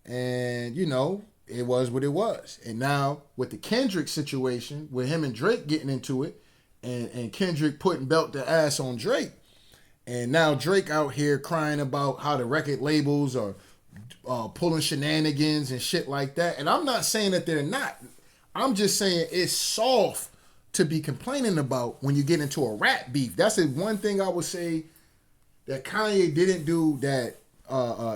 And, you know, it was what it was. And now with the Kendrick situation, with him and Drake getting into it, and Kendrick putting belt to ass on Drake, and now Drake out here crying about how the record labels are pulling shenanigans and shit like that. And I'm not saying that they're not. I'm just saying it's soft to be complaining about when you get into a rap beef. That's the one thing I would say that Kanye didn't do that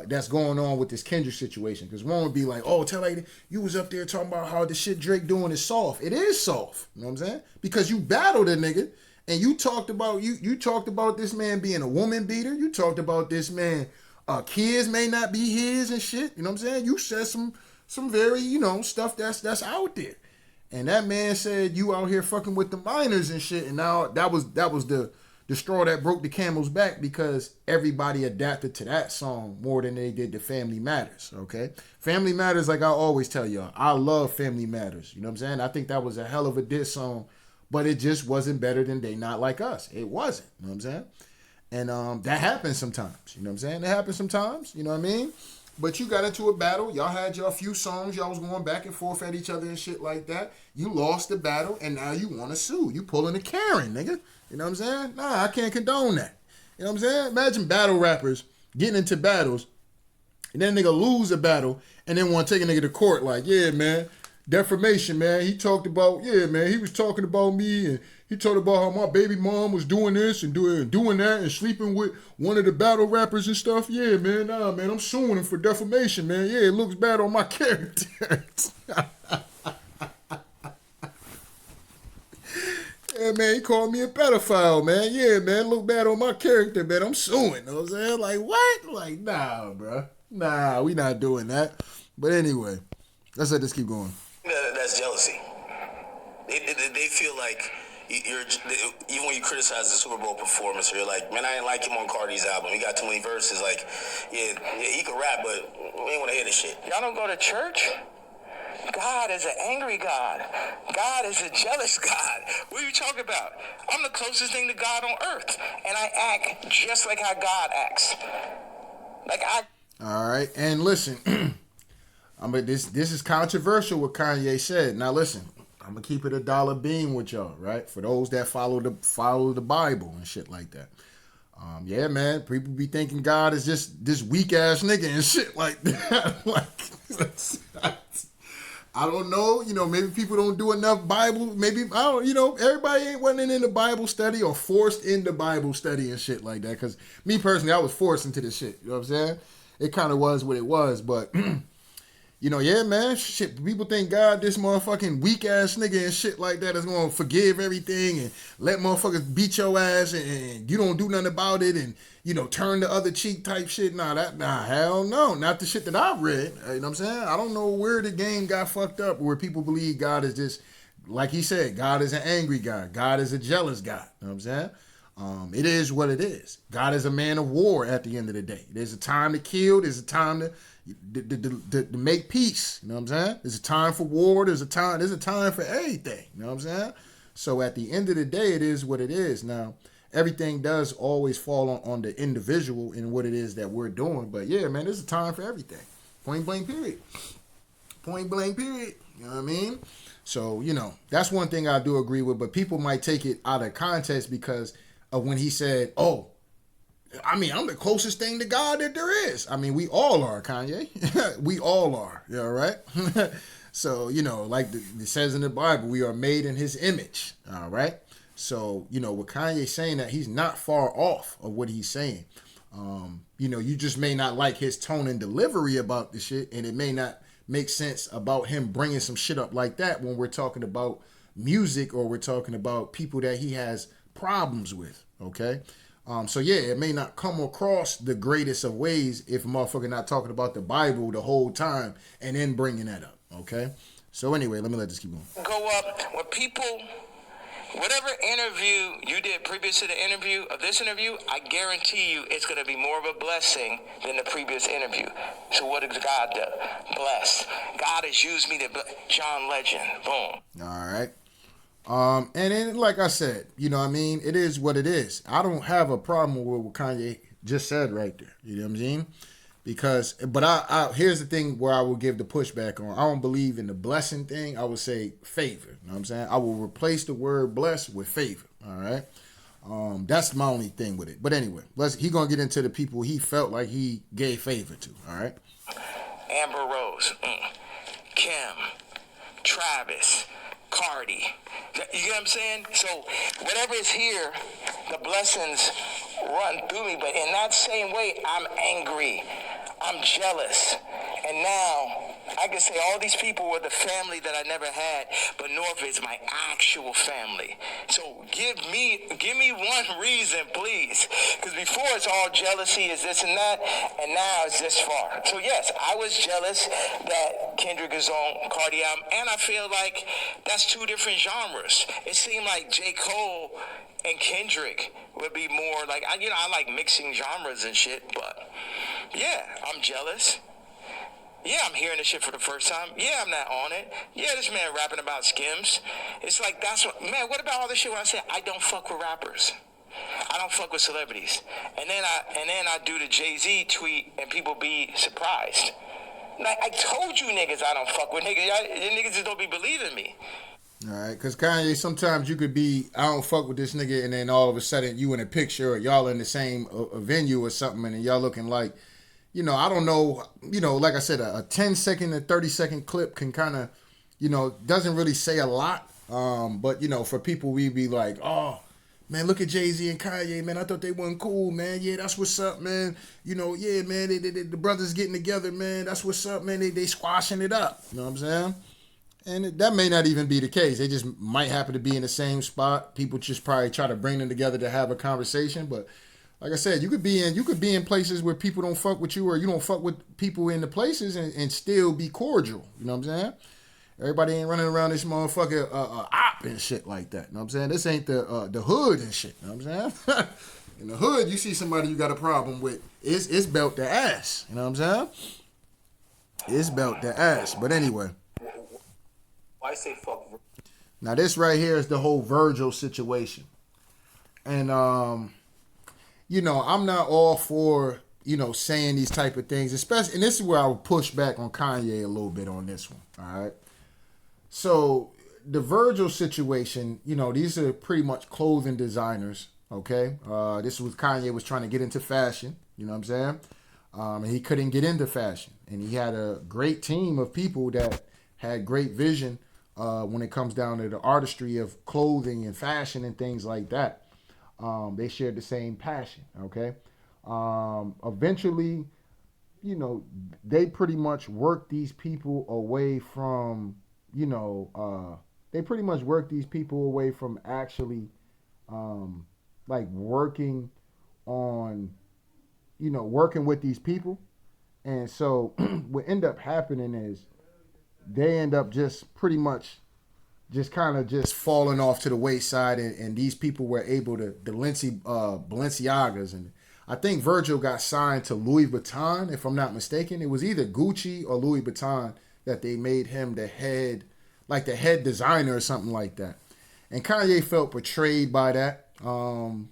that's going on with this Kendrick situation. Because one would be like, oh, tell lady, you was up there talking about how the shit Drake doing is soft. It is soft. You know what I'm saying? Because you battled a nigga And you talked about you talked about this man being a woman beater. You talked about this man kids may not be his and shit. You know what I'm saying? You said some very, stuff that's out there. And that man said you out here fucking with the minors and shit. And now that was the straw that broke the camel's back, because everybody adapted to that song more than they did to Family Matters, okay? Family Matters, like I always tell y'all, I love Family Matters. You know what I'm saying? I think that was a hell of a diss song, but it just wasn't better than They Not Like Us. It wasn't, you know what I'm saying? And that happens sometimes, you know what I'm saying? It happens sometimes, you know what I mean? But you got into a battle. Y'all had your few songs. Y'all was going back and forth at each other and shit like that. You lost the battle, and now you want to sue. You pulling a Karen, nigga. You know what I'm saying? Nah, I can't condone that. You know what I'm saying? Imagine battle rappers getting into battles, and then nigga lose a battle, and then want to take a nigga to court like, yeah, man, defamation, man. He talked about, yeah, man, he was talking about me, and he talked about how my baby mom was doing this and doing that and sleeping with one of the battle rappers and stuff. Yeah, man, nah, man, I'm suing him for defamation, man. Yeah, it looks bad on my character. Yeah, man, he called me a pedophile, man. Yeah, man, look bad on my character, man. I'm suing. You know what I'm saying? Like, what? Like, nah, bro. Nah, we not doing that. But anyway, let's let this keep going. That's jealousy. They feel like even when you criticize the Super Bowl performance, you're like, man, I didn't like him on Cardi's album. He got too many verses. Like, yeah, he can rap, but we ain't want to hear this shit. Y'all don't go to church? God is an angry God. God is a jealous God. What are you talking about? I'm the closest thing to God on earth, and I act just like how God acts. All right, and listen, this is controversial what Kanye said. Now listen, I'm gonna keep it $1 beam with y'all, right? For those that follow the Bible and shit like that. Yeah, man, people be thinking God is just this weak ass nigga and shit like that. Like, I don't know, maybe people don't do enough Bible. Maybe, I don't, everybody wasn't in the Bible study or forced into Bible study and shit like that. Because me personally, I was forced into this shit. You know what I'm saying? It kind of was what it was. But, yeah, man, shit, people think God, this motherfucking weak ass nigga and shit like that is going to forgive everything and let motherfuckers beat your ass and you don't do nothing about it and, turn the other cheek type shit. Nah, hell no. Not the shit that I've read. You know what I'm saying? I don't know where the game got fucked up where people believe God is just, like he said, God is an angry God. God is a jealous God. You know what I'm saying? It is what it is. God is a man of war at the end of the day. There's a time to kill. There's a time to make peace. You know what I'm saying? There's a time for war. There's a time for everything. You know what I'm saying? So at the end of the day, it is what it is. Now, everything does always fall on the individual in what it is that we're doing. But yeah, man, there's a time for everything. Point blank period. Point blank period. You know what I mean? So, that's one thing I do agree with. But people might take it out of context because of when he said, oh, I'm the closest thing to God that there is. We all are, Kanye. We all are. You all right? So, like it says in the Bible, we are made in his image. All right? So, with Kanye saying that, he's not far off of what he's saying. You just may not like his tone and delivery about the shit, and it may not make sense about him bringing some shit up like that when we're talking about music or we're talking about people that he has problems with, okay? So yeah, it may not come across the greatest of ways if a motherfucker not talking about the Bible the whole time and then bringing that up, okay? So anyway, let me let this keep going. Go up with people. Whatever interview you did previous to the interview of this interview, I guarantee you it's going to be more of a blessing than the previous interview. So what does God do? Bless. God has used me to bless. John Legend. Boom. All right. And then, like I said, it is what it is. I don't have a problem with what Kanye just said right there. You know what I'm saying? But I here's the thing where I will give the pushback on. I don't believe in the blessing thing. I would say favor. You know what I'm saying? I will replace the word bless with favor. All right. That's my only thing with it. But anyway, he gonna get into the people he felt like he gave favor to. All right. Amber Rose, Kim, Travis, Cardi. You get what I'm saying? So whatever is here, the blessings run through me. But in that same way, I'm angry. I'm jealous. And now I can say all these people were the family that I never had, but North is my actual family. So give me one reason, please. Because before it's all jealousy, is this and that, and now it's this far. So yes, I was jealous that Kendrick is on Cardi album, and I feel like that's two different genres. It seemed like J. Cole and Kendrick would be more like, I like mixing genres and shit, but yeah, I'm jealous. Yeah, I'm hearing this shit for the first time. Yeah, I'm not on it. Yeah, this man rapping about Skims. It's like, that's what, man, what about all this shit when I say I don't fuck with rappers? I don't fuck with celebrities. And then I do the Jay-Z tweet and people be surprised. Like, I told you niggas I don't fuck with niggas. You niggas just don't be believing me. All right, because Kanye, sometimes you could be, I don't fuck with this nigga, and then all of a sudden you in a picture or y'all in the same venue or something, and y'all looking like, I don't know, like I said, a 10-second or 30-second clip can kind of, doesn't really say a lot. But, for people, we be like, oh, man, look at Jay-Z and Kanye, man. I thought they weren't cool, man. Yeah, that's what's up, man. Yeah, man, the brothers getting together, man. That's what's up, man. They squashing it up. You know what I'm saying? And that may not even be the case. They just might happen to be in the same spot. People just probably try to bring them together to have a conversation, but like I said, you could be in places where people don't fuck with you, or you don't fuck with people in the places and still be cordial. You know what I'm saying? Everybody ain't running around this motherfucker op and shit like that. You know what I'm saying? This ain't the hood and shit. You know what I'm saying? In the hood, you see somebody you got a problem with, it's belt to ass. You know what I'm saying? It's belt to ass. But anyway. Why say fuck? Now this right here is the whole Virgil situation. And I'm not all for, saying these type of things, especially, and this is where I would push back on Kanye a little bit on this one, all right? So, the Virgil situation, these are pretty much clothing designers, okay? This was Kanye was trying to get into fashion, you know what I'm saying? And he couldn't get into fashion. And he had a great team of people that had great vision when it comes down to the artistry of clothing and fashion and things like that. They shared the same passion, okay? Eventually, they pretty much worked these people away from, actually, like working on, working with these people. And so what end up happening is they end up just pretty much just kind of just falling off to the wayside, and these people were able to, the Balenciagas, and I think Virgil got signed to Louis Vuitton, if I'm not mistaken. It was either Gucci or Louis Vuitton that they made him the head designer or something like that. And Kanye felt betrayed by that.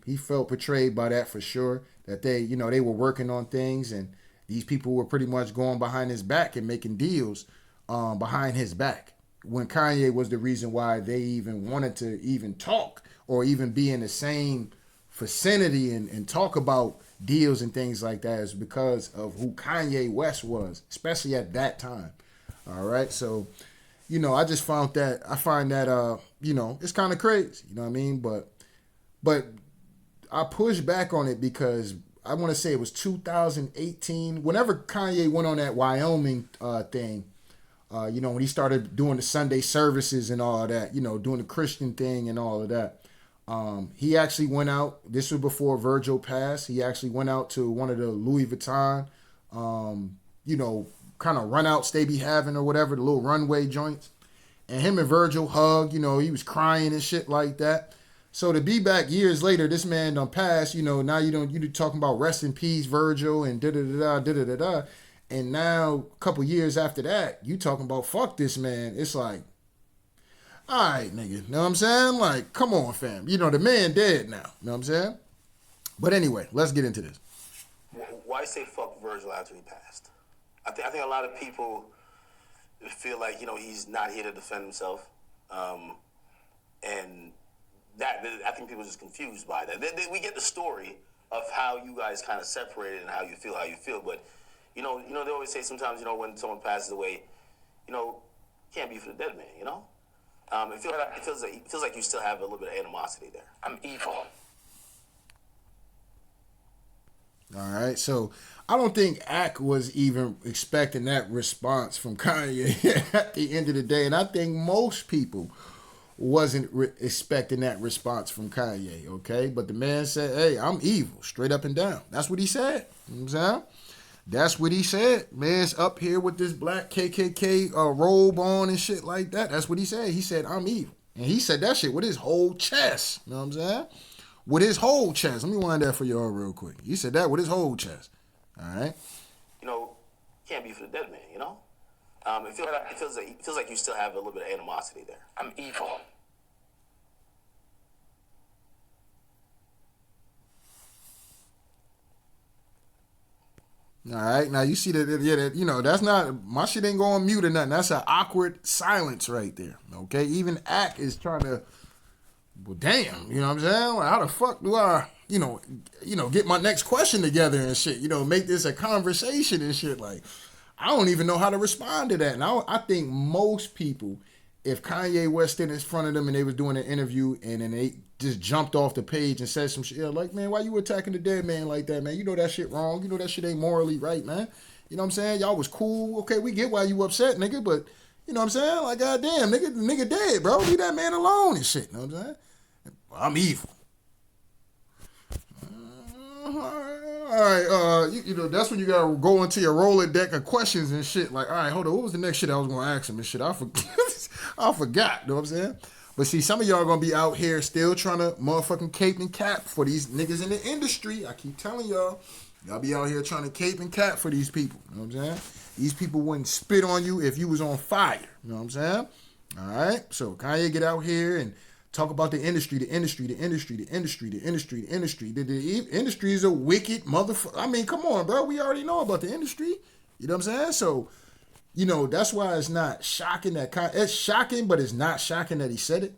He felt betrayed by that for sure, that they were working on things, and these people were pretty much going behind his back and making deals behind his back, when Kanye was the reason why they even wanted to even talk or even be in the same vicinity and talk about deals and things like that, is because of who Kanye West was, especially at that time. All right. So, I just find that it's kind of crazy, you know what I mean? But I push back on it because I want to say it was 2018, whenever Kanye went on that Wyoming thing. When he started doing the Sunday services and all of that, doing the Christian thing and all of that. He actually went out, this was before Virgil passed, he actually went out to one of the Louis Vuitton, kind of run outs they be having or whatever, the little runway joints. And him and Virgil hugged, he was crying and shit like that. So to be back years later, this man done passed, now you talking about rest in peace, Virgil, and da-da-da-da, da-da-da-da. And now, a couple years after that, you talking about fuck this man. It's like, all right, nigga. You know what I'm saying? Like, come on, fam. The man dead now. You know what I'm saying? But anyway, let's get into this. Why say fuck Virgil after he passed? I think a lot of people feel like, he's not here to defend himself. And that I think people are just confused by that. We get the story of how you guys kind of separated and how you feel, but they always say sometimes, when someone passes away, can't be for the dead man, It feels like you still have a little bit of animosity there. I'm evil. All right, so I don't think Ack was even expecting that response from Kanye at the end of the day, and I think most people wasn't expecting that response from Kanye. Okay, but the man said, "Hey, I'm evil, straight up and down." That's what he said. You know what I'm saying? That's what he said. Man's up here with this black KKK robe on and shit like that. That's what he said. He said, "I'm evil," and he said that shit with his whole chest. You know what I'm saying? With his whole chest. Let me wind that for y'all real quick. He said that with his whole chest. All right. You know, can't be for the dead man. You know, it feels like you still have a little bit of animosity there. I'm evil. All right. Now you see that, yeah, that, you know, that's not, my shit ain't going mute or nothing. That's an awkward silence right there. Okay. Even Ack is trying to, well, damn, you know what I'm saying? Like, how the fuck do I, get my next question together and shit, make this a conversation and shit. Like, I don't even know how to respond to that. And I think most people, if Kanye West stood in front of them and they was doing an interview and then they just jumped off the page and said some shit, like, man, why you attacking the dead man like that, man? You know that shit wrong. You know that shit ain't morally right, man. You know what I'm saying? Y'all was cool. Okay, we get why you upset, nigga, but you know what I'm saying? Like, goddamn, nigga dead, bro. Leave that man alone and shit. You know what I'm saying? I'm evil. All right, that's when you gotta go into your rolling deck of questions and shit. Like, all right, hold on, what was the next shit I was gonna ask him and shit? I forgot. You know what I'm saying? But see, some of y'all gonna be out here still trying to motherfucking cape and cap for these niggas in the industry. I keep telling y'all be out here trying to cape and cap for these people. You know what I'm saying? These people wouldn't spit on you if you was on fire. You know what I'm saying? All right, so Kanye get out here and talk about the industry. The industry is a wicked motherfucker. I mean, come on, bro. We already know about the industry. You know what I'm saying? So, that's why it's not shocking that it's shocking, but it's not shocking that he said it.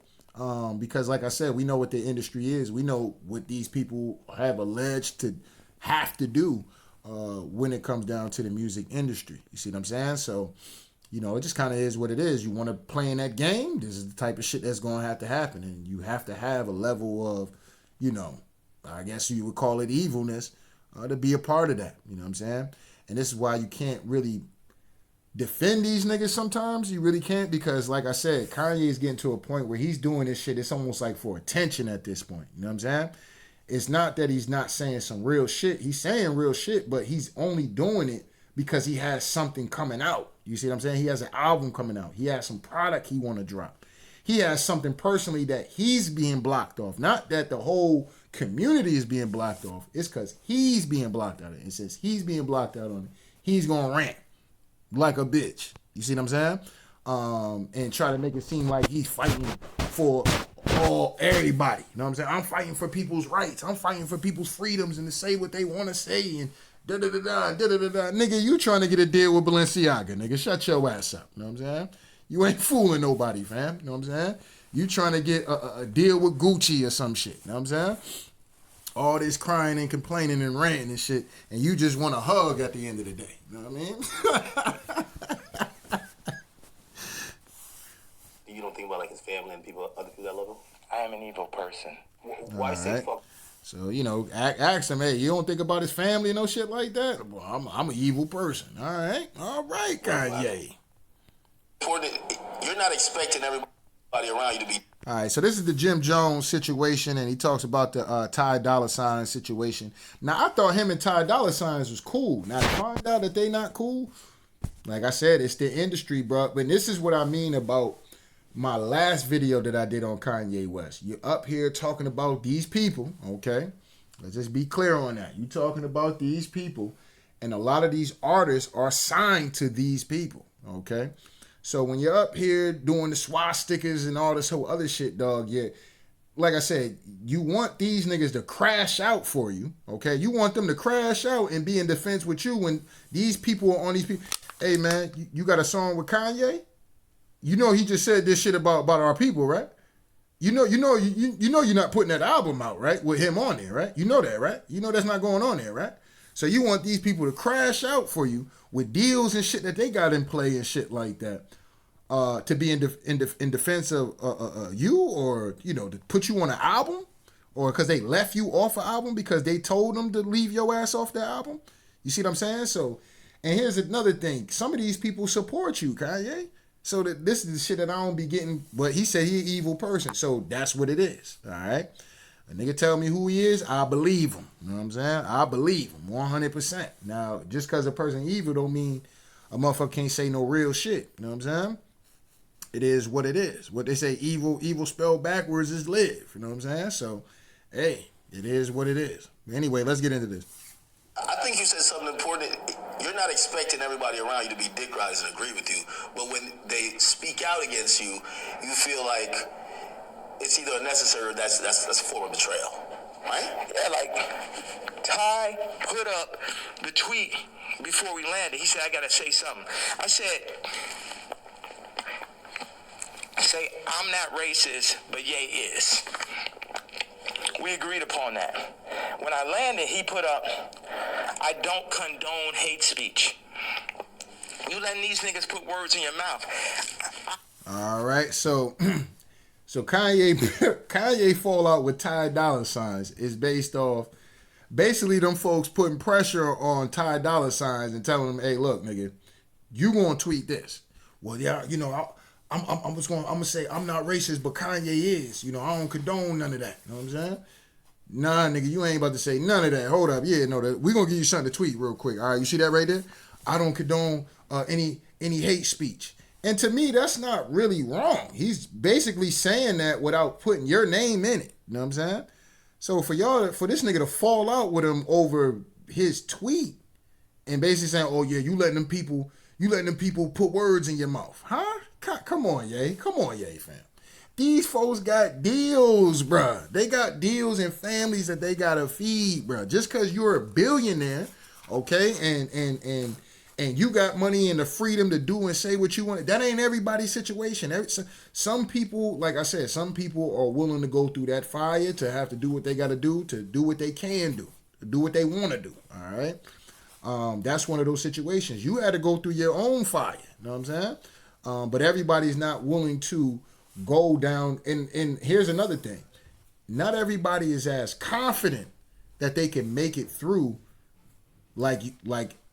Because like I said, we know what the industry is. We know what these people have alleged to have to do when it comes down to the music industry. You see what I'm saying? So, it just kind of is what it is. You want to play in that game, this is the type of shit that's going to have to happen. And you have to have a level of, I guess you would call it evilness to be a part of that. You know what I'm saying? And this is why you can't really defend these niggas sometimes. You really can't, because like I said, Kanye is getting to a point where he's doing this shit. It's almost like for attention at this point. You know what I'm saying? It's not that he's not saying some real shit. He's saying real shit, but he's only doing it because he has something coming out. You see what I'm saying? He has an album coming out. He has some product he want to drop. He has something personally that he's being blocked off. Not that the whole community is being blocked off. It's because he's being blocked out of it. It says he's being blocked out on it. He's going to rant like a bitch. You see what I'm saying? And try to make it seem like he's fighting for everybody. You know what I'm saying? I'm fighting for people's rights. I'm fighting for people's freedoms and to say what they want to say and da-da-da-da. Nigga, you trying to get a deal with Balenciaga, nigga. Shut your ass up. You know what I'm saying? You ain't fooling nobody, fam. You know what I'm saying? You trying to get a deal with Gucci or some shit. You know what I'm saying? All this crying and complaining and ranting and shit, and you just want a hug at the end of the day. You know what I mean? You don't think about like his family and other people that love him? I am an evil person. Why say fuck? So, ask him, hey, you don't think about his family and no shit like that? Well, I'm an evil person. All right, Kanye. You're not expecting everybody around you to be. All right, so this is the Jim Jones situation, and he talks about the Ty Dolla $ign situation. Now, I thought him and Ty Dolla $ign was cool. Now, to find out that they not cool, like I said, it's the industry, bro. But this is what I mean about my last video that I did on Kanye West. You're up here talking about these people, okay? Let's just be clear on that. You're talking about these people, and a lot of these artists are signed to these people, okay? So when you're up here doing the swastikas and all this whole other shit, dog, yeah, like I said, you want these niggas to crash out for you, okay? You want them to crash out and be in defense with you when these people are on these people. Hey, man, you got a song with Kanye? You know he just said this shit about our people, right? You know you're not putting that album out, right? With him on there, right? You know that, right? You know that's not going on there, right? So you want these people to crash out for you with deals and shit that they got in play and shit like that, to be in defense of you, or to put you on an album, or because they left you off an album because they told them to leave your ass off the album. You see what I'm saying? So, and here's another thing. Some of these people support you, Kanye. So that this is the shit that I don't be getting. But he said he an evil person. So that's what it is. All right? A nigga tell me who he is, I believe him. You know what I'm saying? I believe him 100%. Now, just because a person evil don't mean a motherfucker can't say no real shit. You know what I'm saying? It is what it is. What they say, evil spelled backwards is live. You know what I'm saying? So, hey, it is what it is. Anyway, let's get into this. I think you said something important. You're not expecting everybody around you to be dick riders and agree with you, but when they speak out against you, you feel like it's either unnecessary or that's a form of betrayal, right? Yeah, like Ty put up the tweet before we landed. He said, I gotta say something. I said, I'm not racist, but Ye is. We agreed upon that. When I landed, he put up, I don't condone hate speech. You letting these niggas put words in your mouth. All right, so Kanye fallout with Ty Dolla Signs is based off basically them folks putting pressure on Ty Dolla Signs and telling them, hey, look, nigga, you gonna tweet this. Well, yeah, you know, I'm gonna say I'm not racist, but Kanye is. You know, I don't condone none of that. You know what I'm saying? Nah, nigga, you ain't about to say none of that. Hold up, yeah, no, we gonna give you something to tweet real quick. All right, you see that right there? I don't condone any hate speech. And to me, that's not really wrong. He's basically saying that without putting your name in it. You know what I'm saying? So for this nigga to fall out with him over his tweet and basically saying, oh yeah, you letting them people put words in your mouth. Huh? Come on, Ye, fam. These folks got deals, bruh. They got deals and families that they gotta feed, bruh. Just cause you're a billionaire, okay, and you got money and the freedom to do and say what you want, that ain't everybody's situation. Some people, like I said, some people are willing to go through that fire to have to do what they gotta do, to do what they can do, to do what they wanna do, all right? That's one of those situations. You had to go through your own fire, you know what I'm saying? But everybody's not willing to go down. And here's another thing. Not everybody is as confident that they can make it through like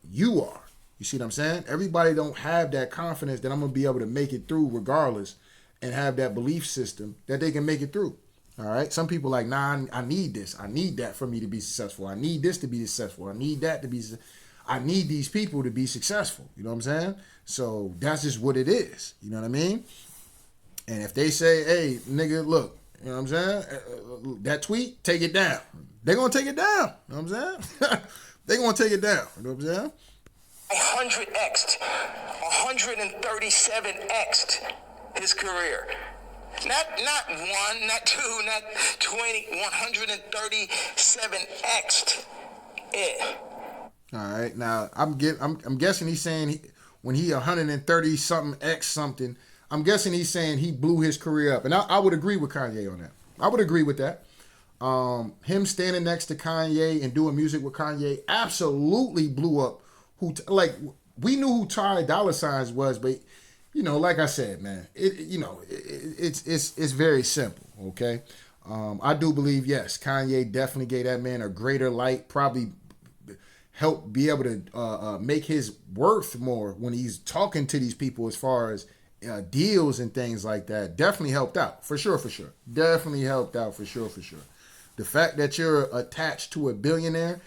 you are. You see what I'm saying? Everybody don't have that confidence that I'm going to be able to make it through regardless and have that belief system that they can make it through. All right? Some people like, nah, I need this. I need that for me to be successful. I need this to be successful. I need that to be I need these people to be successful. You know what I'm saying? So that's just what it is. You know what I mean? And if they say, hey, nigga, look, you know what I'm saying? That tweet, take it down. They're going to take it down. You know what I'm saying? They're going to take it down. You know what I'm saying? 100x'd, 137x'd his career. Not one, not two, not 20, 137x'd it. All right. Now, I'm guessing he's saying when he 130 something X something, I'm guessing he's saying he blew his career up. And I would agree with Kanye on that. I would agree with that. Him standing next to Kanye and doing music with Kanye absolutely blew up. We knew who Ty Dolla Signs was, but you know, like I said, man, it's very simple. Okay, I do believe yes, Kanye definitely gave that man a greater light. Probably helped be able to make his worth more when he's talking to these people as far as deals and things like that. Definitely helped out for sure. Definitely helped out for sure. The fact that you're attached to a billionaire,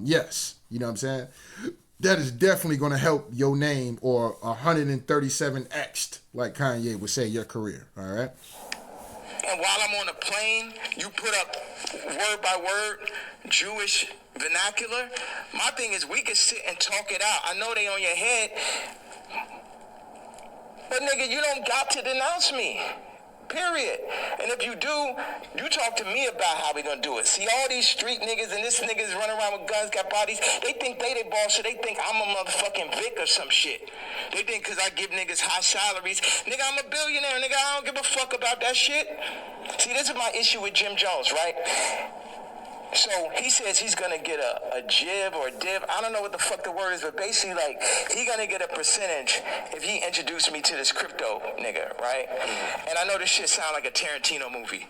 yes, you know what I'm saying. That is definitely going to help your name or 137x'd, like Kanye would say, your career. All right. And while I'm on a plane, you put up word by word Jewish vernacular. My thing is, we can sit and talk it out. I know they on your head, but nigga, you don't got to denounce me. Period. And if you do, you talk to me about how we gonna do it. See, all these street niggas and this niggas running around with guns, got bodies, they think they boss, so they think I'm a motherfucking Vic or some shit. They think because I give niggas high salaries, nigga, I'm a billionaire, nigga, I don't give a fuck about that shit. See, this is my issue with Jim Jones, right? So he says he's gonna get a jib or a div. I don't know what the fuck the word is, but basically like he gonna get a percentage if he introduced me to this crypto nigga, right? And I know this shit sound like a Tarantino movie,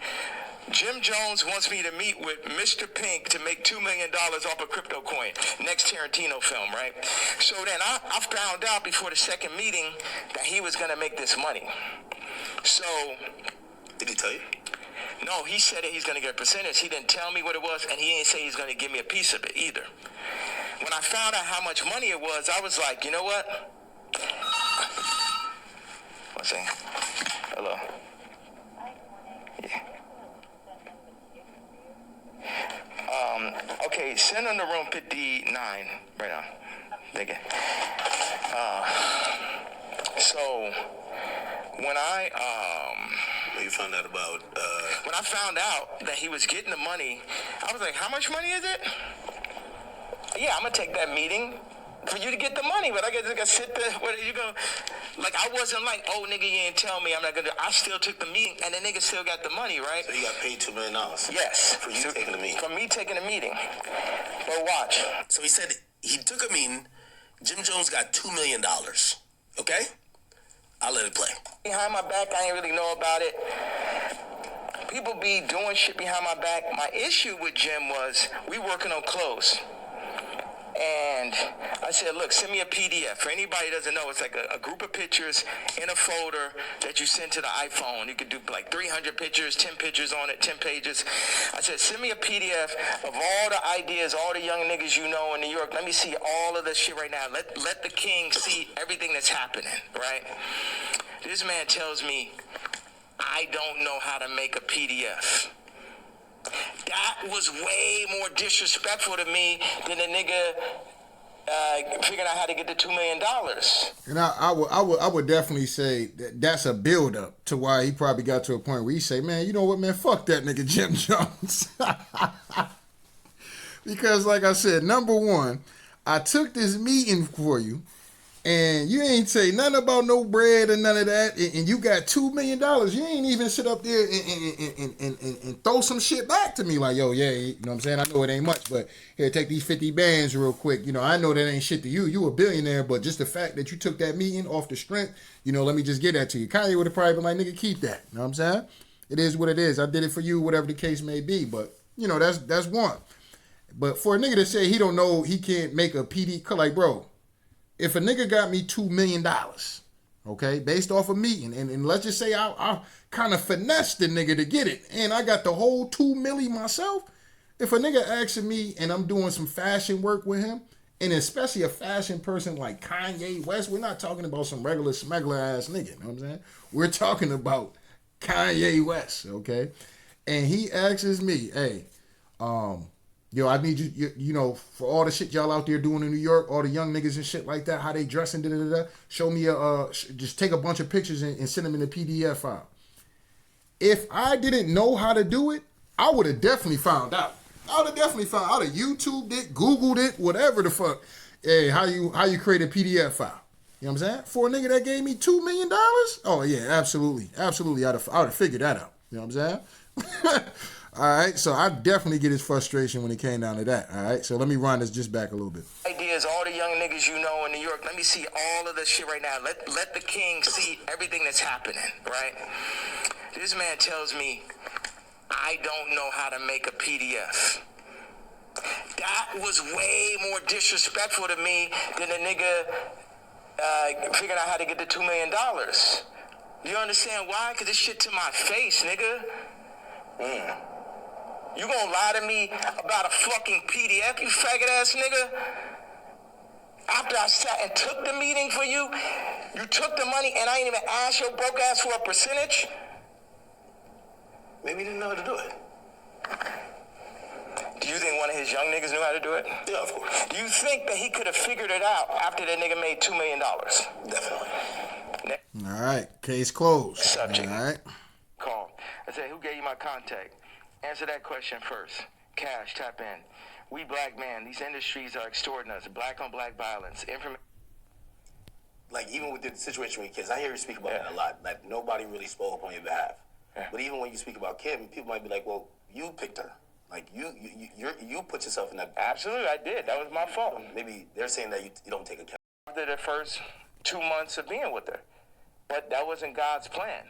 Jim Jones wants me to meet with Mr. Pink to make $2 million off a crypto coin. Next Tarantino film, right? So then I found out before the second meeting that he was going to make this money. So... Did he tell you? No, he said that he's going to get a percentage. He didn't tell me what it was, and he didn't say he's going to give me a piece of it either. When I found out how much money it was, I was like, you know what? One second. Hello. Yeah. Okay, send on the room 59 right now. Thank you. So, when You found out about... When I found out that he was getting the money, I was like, how much money is it? Yeah, I'm going to take that meeting for you to get the money, but I got to sit there. What are you going to... Like, I wasn't like, oh, nigga, you ain't tell me I'm not going to... I still took the meeting, and the nigga still got the money, right? So you got paid $2 million? Yes. For you taking the meeting? For me taking the meeting. But watch. So he said he took a meeting. Jim Jones got $2 million. Okay? I'll let it play. Behind my back, I ain't really know about it. People be doing shit behind my back. My issue with Jim was we working on clothes. And I said, look, send me a PDF. For anybody who doesn't know, it's like a group of pictures in a folder that you send to the iPhone. You could do like 300 pictures, 10 pictures on it, 10 pages. I said, send me a PDF of all the ideas, all the young niggas you know in New York. Let me see all of this shit right now. Let the king see everything that's happening, right? This man tells me, I don't know how to make a PDF. That was way more disrespectful to me than a nigga figuring out how to get the $2 million. And I would definitely say that's a build up to why he probably got to a point where he say, man, you know what, man, fuck that nigga Jim Jones. Because like I said, number one, I took this meeting for you, and you ain't say nothing about no bread or none of that, and you got $2 million. You ain't even sit up there and throw some shit back to me like, yo, yeah, you know what I'm saying? I know it ain't much, but here, take these 50 bands real quick. You know, I know that ain't shit to you. You a billionaire, but just the fact that you took that meeting off the strength, you know, let me just get that to you. Kanye would have probably been like, nigga, keep that. You know what I'm saying? It is what it is. I did it for you, whatever the case may be. But, you know, that's one. But for a nigga to say he don't know, he can't make a PD, like, bro, if a nigga got me $2 million, okay, based off a meeting, and let's just say I kind of finessed the nigga to get it, and I got the whole $2 million myself, if a nigga asking me and I'm doing some fashion work with him, and especially a fashion person like Kanye West, we're not talking about some regular smuggler ass nigga, you know what I'm saying? We're talking about Kanye West, okay? And he asks me, hey, yo, I need you, you know, for all the shit y'all out there doing in New York, all the young niggas and shit like that, how they dressing, show me just take a bunch of pictures and send them in a PDF file. If I didn't know how to do it, I would have definitely found out. I would have definitely found out. I would have YouTubed it, Googled it, whatever the fuck. Hey, how you create a PDF file? You know what I'm saying? For a nigga that gave me $2 million? Oh yeah, absolutely. Absolutely. I would have figured that out. You know what I'm saying? All right, so I definitely get his frustration when it came down to that. All right, so let me run this just back a little bit. Ideas, all the young niggas you know in New York. Let me see all of this shit right now. Let the king see everything that's happening, right? This man tells me, I don't know how to make a PDF. That was way more disrespectful to me than a nigga figuring out how to get the $2 million. You understand why? Because this shit to my face, nigga. You gonna lie to me about a fucking PDF, you faggot ass nigga? After I sat and took the meeting for you, you took the money and I ain't even asked your broke ass for a percentage? Maybe he didn't know how to do it. Do you think one of his young niggas knew how to do it? Yeah, of course. Do you think that he could have figured it out after that nigga made $2 million? Definitely. All right, case closed. Subject. All right. Call. I said, who gave you my contact? Answer that question first. Cash, tap in. We black men, these industries are extorting us. Black on black violence. Like, even with the situation with kids, I hear you speak about that a lot. Like, nobody really spoke up on your behalf. Yeah. But even when you speak about Kim, people might be like, well, you picked her. Like, you put yourself in that... Absolutely, I did. That was my fault. Maybe they're saying that you don't take account. After the first 2 months of being with her. But that wasn't God's plan.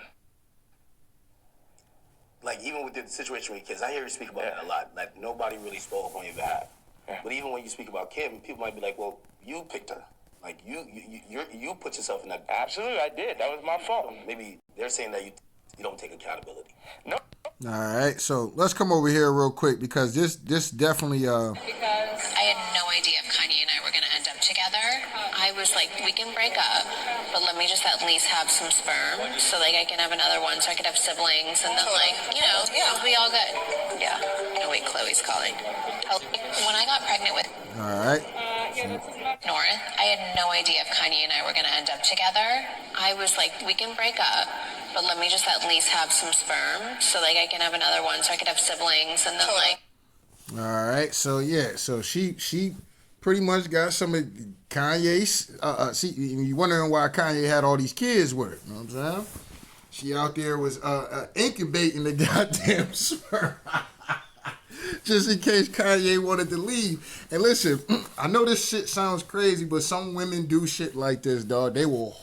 like even with the situation with kids, I hear you speak about that a lot. Like nobody really spoke on your behalf. Yeah. But even when you speak about Kim, people might be like, "Well, you picked her. Like you put yourself in that." Absolutely, I did. That was my fault. Maybe they're saying that you don't take accountability. No. All right, so let's come over here real quick because this definitely Because I had no idea if Kanye and I were gonna end up together. I was like, we can break up, but let me just at least have some sperm so like I can have another one so I could have siblings and then like, it'll be all good. Yeah. Oh wait, Chloe's calling. When I got pregnant with all right. North, I had no idea if Kanye and I were gonna end up together. I was like, we can break up, but let me just at least have some sperm so like I can have another one so I could have siblings and then like. All right, so yeah, so she pretty much got some of Kanye's. See, you wondering why Kanye had all these kids with her? You know what I'm saying? She out there was incubating the goddamn sperm. Just in case Kanye wanted to leave. And listen, I know this shit sounds crazy, but some women do shit like this, dog. They will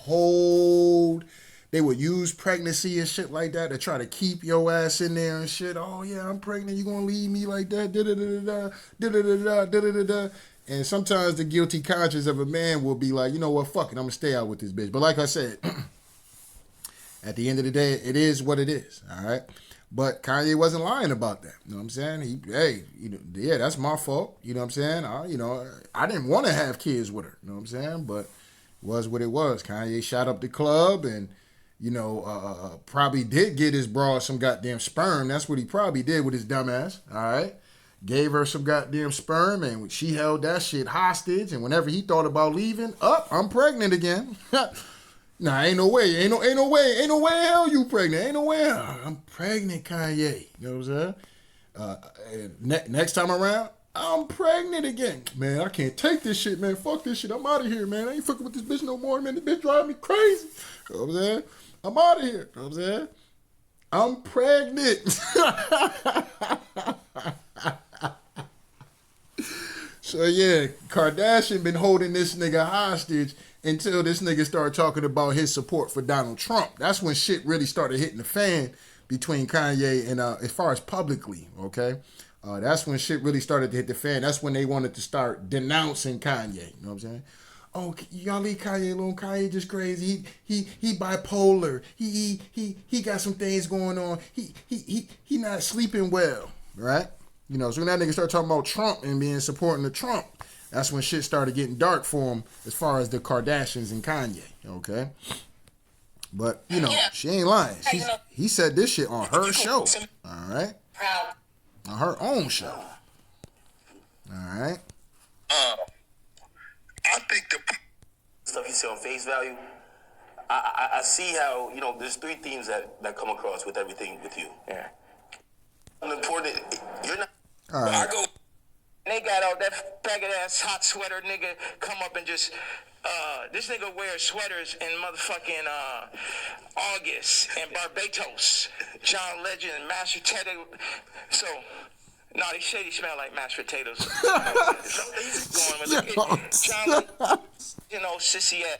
use pregnancy and shit like that to try to keep your ass in there and shit. Oh, yeah, I'm pregnant. You gonna leave me like that? Da-da-da-da-da, da-da-da-da, da-da-da-da. And sometimes the guilty conscience of a man will be like, you know what, fuck it, I'm gonna stay out with this bitch. But like I said, at the end of the day, it is what it is, all right? But Kanye wasn't lying about that. You know what I'm saying? Yeah, that's my fault. You know what I'm saying? I didn't want to have kids with her. You know what I'm saying? But it was what it was. Kanye shot up the club and, probably did get his broad some goddamn sperm. That's what he probably did with his dumb ass. All right? Gave her some goddamn sperm and she held that shit hostage. And whenever he thought about leaving, I'm pregnant again. Nah, ain't no way in hell you pregnant. Ain't no way. I'm pregnant, Kanye. You know what I'm saying? Next time around, I'm pregnant again. Man, I can't take this shit, man. Fuck this shit. I'm out of here, man. I ain't fucking with this bitch no more, man. This bitch driving me crazy. You know what I'm saying? I'm out of here. You know what I'm saying? I'm pregnant. So, yeah, Kardashian been holding this nigga hostage until this nigga started talking about his support for Donald Trump. That's when shit really started hitting the fan between Kanye and as far as publicly, okay? That's when shit really started to hit the fan. That's when they wanted to start denouncing Kanye. You know what I'm saying? Oh, y'all leave Kanye alone. Kanye just crazy. He bipolar. He got some things going on. He not sleeping well, right? So when that nigga started talking about Trump and being supporting the Trump, that's when shit started getting dark for him as far as the Kardashians and Kanye, okay? But, she ain't lying. He said this shit on her show, all right? On her own show, all right? I think the stuff you say on face value, I see how, there's three themes that come across with everything with you. Yeah. Important, you're not... All right. They got all that faggot ass hot sweater nigga come up and just this nigga wears sweaters in motherfucking August and Barbados. John Legend and mashed potato. So no, they say he smell like mashed potatoes. John, sissy ass.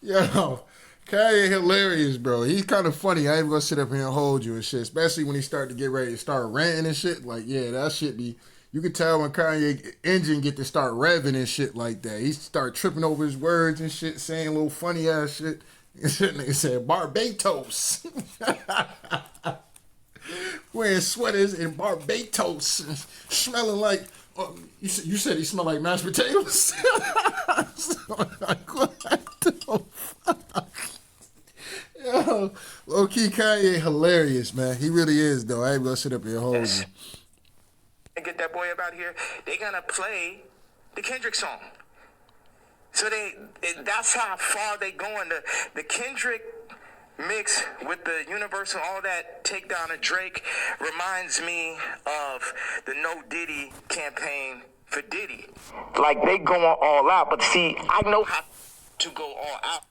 Yo, Kanye hilarious, bro. He's kind of funny. I ain't gonna sit up here and hold you and shit, especially when he start to get ready to start ranting and shit. Like, yeah, that shit be... You can tell when Kanye engine get to start revving and shit like that. He start tripping over his words and shit, saying little funny ass shit. And shit nigga said, Barbados. Wearing sweaters in Barbados. Smelling like... you said he smelled like mashed potatoes? Like, what the fuck? Yo, low-key Kanye hilarious, man. He really is, though. I ain't gonna sit up here and hold you. Get that boy up out here. They gonna play the Kendrick song. So that's how far they going. The Kendrick mix with the Universal, all that takedown of Drake reminds me of the No Diddy campaign for Diddy. Like they going all out, but see, I know how to go all out.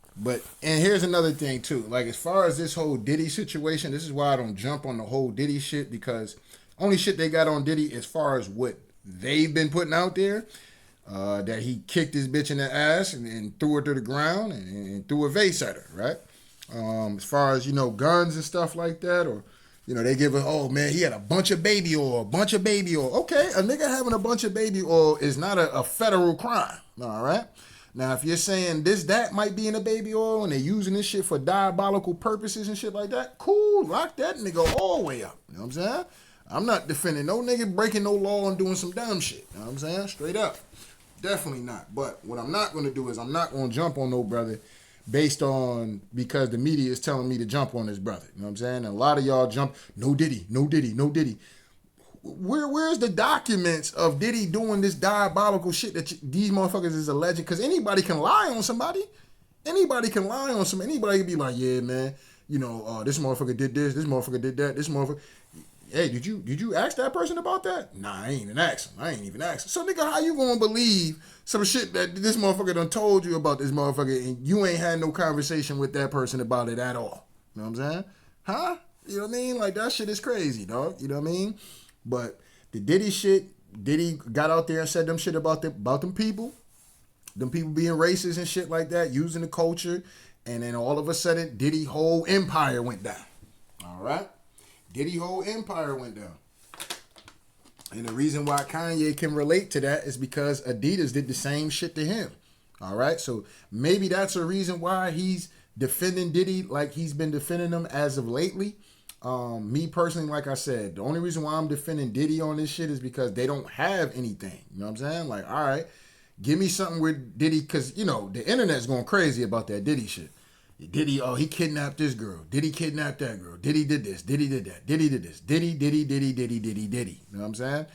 And here's another thing too. Like as far as this whole Diddy situation, this is why I don't jump on the whole Diddy shit, because only shit they got on Diddy as far as what they've been putting out there, that he kicked his bitch in the ass and threw her to the ground and threw a vase at her, right? As far as, guns and stuff like that, or, they give it, oh man, he had a bunch of baby oil, Okay, a nigga having a bunch of baby oil is not a federal crime, all right? Now, if you're saying that might be in a baby oil and they're using this shit for diabolical purposes and shit like that, cool, lock that nigga all the way up. You know what I'm saying? I'm not defending no nigga breaking no law and doing some dumb shit. You know what I'm saying? Straight up. Definitely not. But what I'm not going to do is I'm not going to jump on no brother because the media is telling me to jump on this brother. You know what I'm saying? And a lot of y'all jump, no Diddy. Where's the documents of Diddy doing this diabolical shit that these motherfuckers is alleged? Because anybody can lie on somebody. Anybody can be like, yeah, man, this motherfucker did this motherfucker did that, this motherfucker. Hey, did you ask that person about that? Nah, I ain't even ask him. So, nigga, how you gonna believe some shit that this motherfucker done told you about this motherfucker and you ain't had no conversation with that person about it at all? You know what I'm saying? Huh? You know what I mean? Like, that shit is crazy, dog. You know what I mean? But the Diddy shit, Diddy got out there and said them shit about them people being racist and shit like that, using the culture, and then all of a sudden, Diddy whole empire went down. All right? Diddy whole empire went down. And the reason why Kanye can relate to that is because Adidas did the same shit to him. All right? So maybe that's a reason why he's defending Diddy like he's been defending him as of lately. Me personally, like I said, the only reason why I'm defending Diddy on this shit is because they don't have anything. You know what I'm saying? Like, all right, give me something with Diddy, because, the internet's going crazy about that Diddy shit. Diddy, he kidnapped this girl. Diddy kidnapped that girl. Diddy did this. Diddy did that. Diddy did this. Diddy. You know what I'm saying?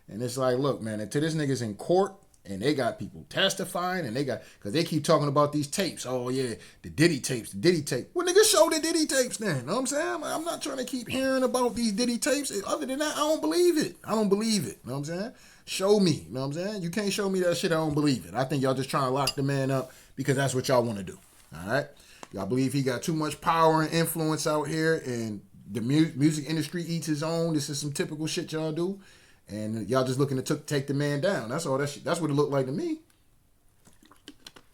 And it's like, look, man, until this nigga's in court and they got people testifying and because they keep talking about these tapes. Oh, yeah, the Diddy tapes. Well, nigga, show the Diddy tapes then. You know what I'm saying? Like, I'm not trying to keep hearing about these Diddy tapes. Other than that, I don't believe it. You know what I'm saying? Show me. You know what I'm saying? You can't show me that shit, I don't believe it. I think y'all just trying to lock the man up because that's what y'all want to do. All right? Y'all believe he got too much power and influence out here, and the music industry eats his own. This is some typical shit y'all do, and y'all just looking to take the man down. That's all. That's what it looked like to me.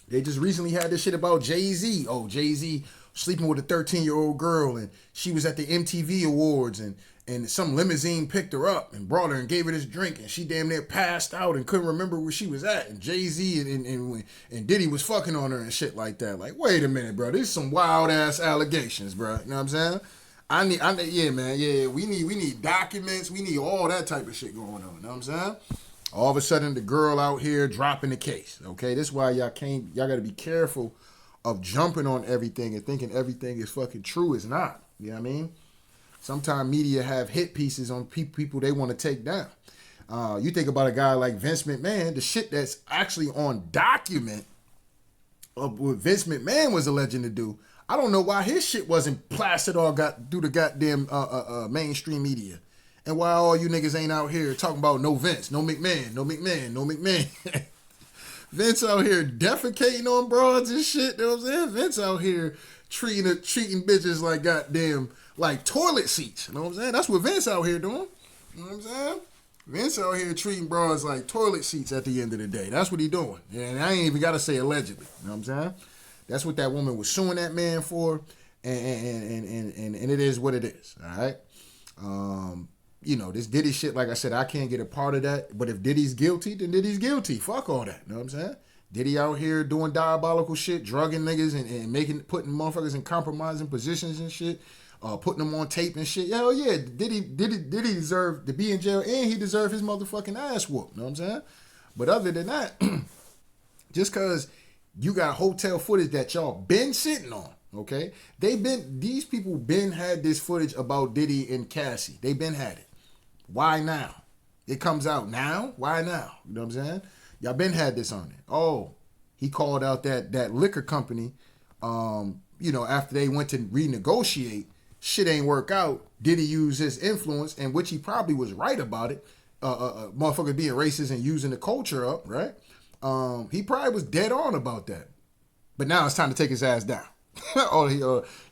They just recently had this shit about Jay-Z. Oh, Jay-Z sleeping with a 13-year-old girl, and she was at the MTV Awards, and some limousine picked her up and brought her and gave her this drink, and she damn near passed out and couldn't remember where she was at. And Jay-Z and Diddy was fucking on her and shit like that. Like, wait a minute, bro. These some wild ass allegations, bro. You know what I'm saying? Yeah, man. Yeah, we need documents. We need all that type of shit going on. You know what I'm saying? All of a sudden, the girl out here dropping the case. Okay, this is why y'all got to be careful of jumping on everything and thinking everything is fucking true. It's not. You know what I mean? Sometimes media have hit pieces on people they want to take down. You think about a guy like Vince McMahon, the shit that's actually on document of what Vince McMahon was alleged to do. I don't know why his shit wasn't plastered or got through the goddamn mainstream media. And why all you niggas ain't out here talking about no Vince, no McMahon. Vince out here defecating on broads and shit. You know what I'm saying? Vince out here treating bitches like goddamn, like toilet seats. You know what I'm saying? That's what Vince out here doing. You know what I'm saying? Vince out here treating broads like toilet seats at the end of the day. That's what he doing. And I ain't even got to say allegedly. You know what I'm saying? That's what that woman was suing that man for. And it is what it is. All right? This Diddy shit, like I said, I can't get a part of that. But if Diddy's guilty, then Diddy's guilty. Fuck all that. You know what I'm saying? Diddy out here doing diabolical shit, drugging niggas and putting motherfuckers in compromising positions and shit, putting them on tape and shit. Hell yeah, Diddy deserved to be in jail, and he deserved his motherfucking ass whooped. You know what I'm saying? But other than that, just cause you got hotel footage that y'all been sitting on, okay? These people been had this footage about Diddy and Cassie. They been had it. Why now? It comes out now? Why now? You know what I'm saying? Y'all been had this on it. Oh, he called out that liquor company, after they went to renegotiate, shit ain't work out. Diddy use his influence, and which he probably was right about it, motherfucker being racist and using the culture up, right? He probably was dead on about that. But now it's time to take his ass down.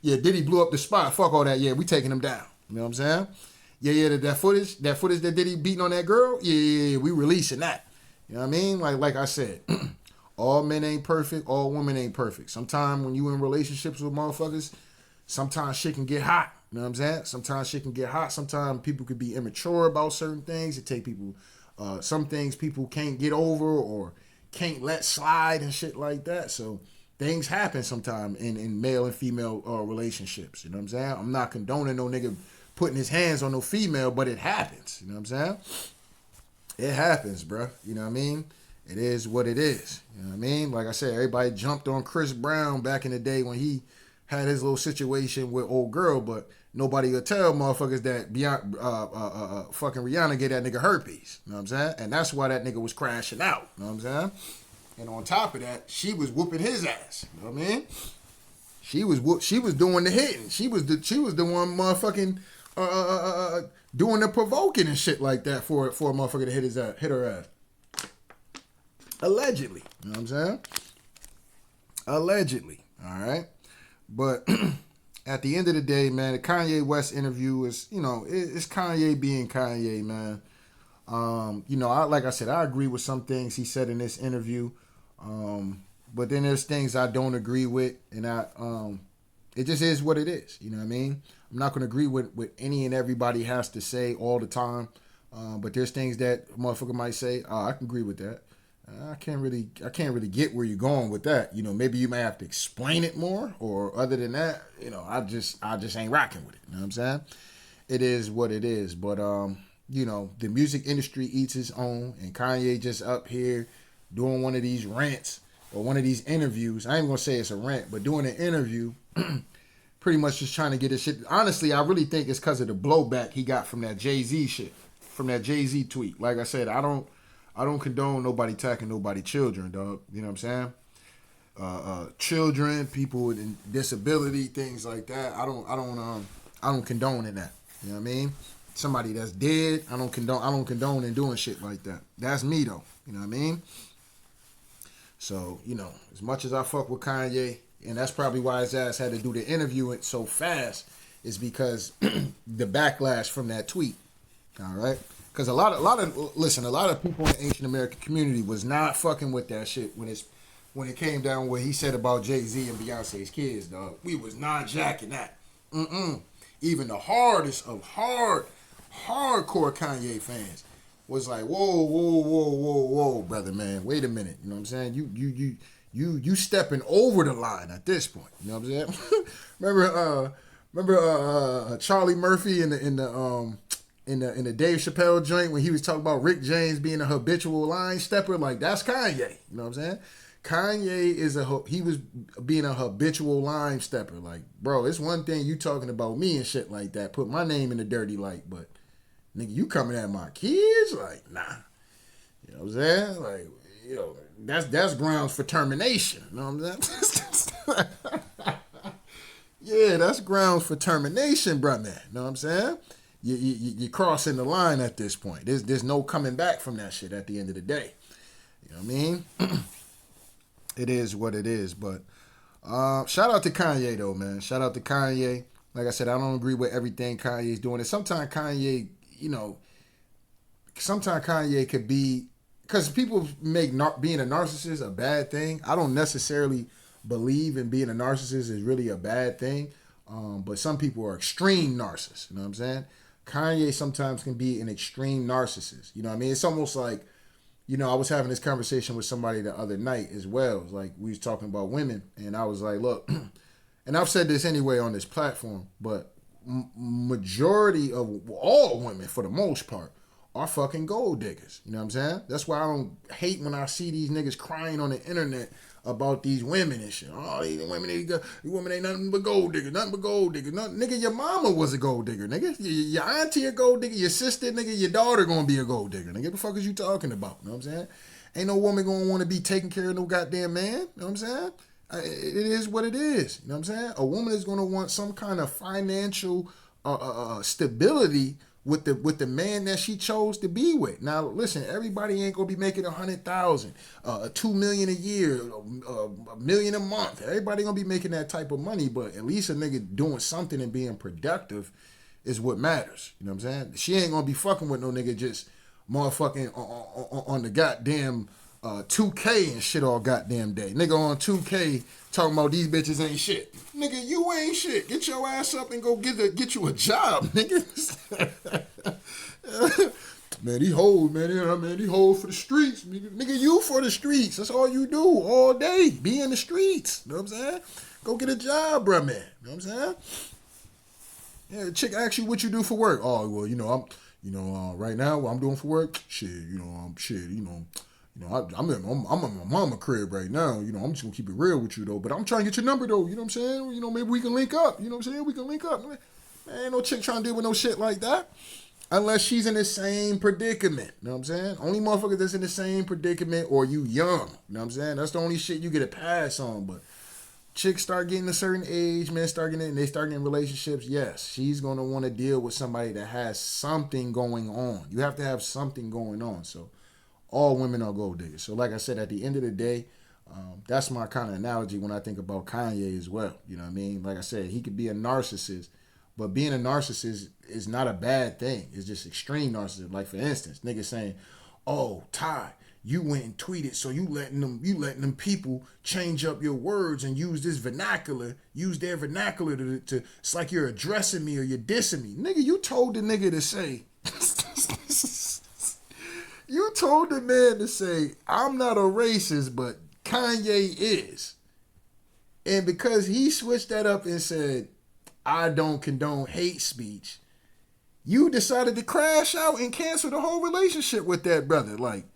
Diddy blew up the spot. Fuck all that. Yeah, we taking him down. You know what I'm saying? Yeah, that footage that Diddy beating on that girl, yeah, we releasing that. You know what I mean? Like I said, all men ain't perfect, all women ain't perfect. Sometimes when you in relationships with motherfuckers, sometimes shit can get hot. You know what I'm saying? Sometimes shit can get hot. Sometimes people could be immature about certain things. It take people, some things people can't get over or can't let slide and shit like that. So things happen sometimes in male and female relationships. You know what I'm saying? I'm not condoning no nigga putting his hands on no female, but it happens. You know what I'm saying? It happens, bro. You know what I mean? It is what it is. You know what I mean? Like I said, everybody jumped on Chris Brown back in the day when he had his little situation with old girl, but nobody would tell motherfuckers that beyond fucking Rihanna gave that nigga herpes. You know what I'm saying? And that's why that nigga was crashing out. You know what I'm saying? And on top of that, she was whooping his ass. You know what I mean? She was doing the hitting. She was the one motherfucking doing the provoking and shit like that for a motherfucker to hit her ass. Allegedly. You know what I'm saying? Allegedly. All right. But at the end of the day, man, the Kanye West interview is, you know, it's Kanye being Kanye, man. You know, like I said, I agree with some things he said in this interview. But then there's things I don't agree with, and it just is what it is. You know what I mean? I'm not going to agree with any and everybody has to say all the time. But there's things that a motherfucker might say, I can agree with that. I can't really get where you're going with that. You know, maybe you may have to explain it more, or other than that, you know, I just ain't rocking with it. You know what I'm saying? It is what it is. But you know, the music industry eats its own, and Kanye just up here doing one of these rants or one of these interviews. I ain't gonna say it's a rant, but doing an interview, pretty much just trying to get his shit. Honestly, I really think it's because of the blowback he got from that Jay-Z shit, from that Jay-Z tweet. Like I said, I don't condone nobody attacking nobody children, dog. You know what I'm saying? Children, people with disability, things like that. I don't condone in that. You know what I mean? Somebody that's dead, I don't condone in doing shit like that. That's me though. You know what I mean? So, you know, as much as I fuck with Kanye, and that's probably why his ass had to do the interview so fast, is because the backlash from that tweet. All right? Because a lot of people in the Asian American community was not fucking with that shit when it came down what he said about Jay-Z and Beyonce's kids, dog. We was not jacking that. Even the hardest of hardcore Kanye fans was like, whoa, brother, man, wait a minute. You know what I'm saying? You stepping over the line at this point. You know what I'm saying? remember Charlie Murphy in the Dave Chappelle joint when he was talking about Rick James being a habitual line stepper? Like, that's Kanye. You know what I'm saying? Kanye he was being a habitual line stepper. Like, bro, it's one thing you talking about me and shit like that, put my name in the dirty light, but nigga, you coming at my kids? Like, nah. You know what I'm saying? Like, you know, that's grounds for termination. You know what I'm saying? Yeah, that's grounds for termination, brother. You know what I'm saying? You're crossing the line at this point. There's no coming back from that shit at the end of the day. You know what I mean? It is what it is. But shout out to Kanye, though, man. Shout out to Kanye. Like I said, I don't agree with everything Kanye's doing. And sometimes Kanye, you know, could be, because people make being a narcissist a bad thing. I don't necessarily believe in being a narcissist is really a bad thing. But some people are extreme narcissists. You know what I'm saying? Kanye sometimes can be an extreme narcissist. You know what I mean? It's almost like, you know, I was having this conversation with somebody the other night as well. It was like, we was talking about women, and I was like, look, and I've said this anyway on this platform, but majority of all women, for the most part, are fucking gold diggers. You know what I'm saying? That's why I don't hate when I see these niggas crying on the internet about these women and shit. Oh, these women ain't nothing but gold diggers, nothing but gold diggers. Nigga, your mama was a gold digger, nigga. Your auntie a gold digger, your sister, nigga, your daughter gonna be a gold digger, nigga. What the fuck is you talking about? You know what I'm saying? Ain't no woman gonna want to be taking care of no goddamn man. You know what I'm saying? It is what it is. You know what I'm saying? A woman is gonna want some kind of financial stability with the man that she chose to be with. Now, listen, everybody ain't gonna be making $100,000, $2 million a year, $1 million a month. Everybody gonna be making that type of money, but at least a nigga doing something and being productive is what matters. You know what I'm saying? She ain't gonna be fucking with no nigga just motherfucking on the goddamn 2K and shit all goddamn day. Nigga on 2K talking about these bitches ain't shit. Nigga, you ain't shit. Get your ass up and go get you a job, nigga. Man, he hold, man. You know, man, he hold for the streets. Nigga, you for the streets. That's all you do all day. Be in the streets. You know what I'm saying? Go get a job, bruh, man. You know what I'm saying? Yeah, the chick asks you what you do for work. Oh, well, right now, what I'm doing for work, I'm in my mama crib right now. I'm just gonna keep it real with you though. But I'm trying to get your number though. You know what I'm saying? Maybe we can link up. You know what I'm saying? We can link up. Man, ain't no chick trying to deal with no shit like that. Unless she's in the same predicament. You know what I'm saying? Only motherfuckers that's in the same predicament or you young. You know what I'm saying? That's the only shit you get a pass on. But chicks start getting a certain age, man, they start getting relationships. Yes, she's going to want to deal with somebody that has something going on. You have to have something going on. So all women are gold diggers. So like I said, at the end of the day, that's my kind of analogy when I think about Kanye as well. You know what I mean? Like I said, he could be a narcissist, but being a narcissist is not a bad thing. It's just extreme narcissism. Like for instance, niggas saying, "Oh, Ty, you went and tweeted, so you letting them people change up your words and use their vernacular to it's like you're addressing me or you're dissing me." Nigga, you told the nigga to say, you told the man to say, "I'm not a racist, but Kanye is." And because he switched that up and said, "I don't condone hate speech," you decided to crash out and cancel the whole relationship with that brother. Like,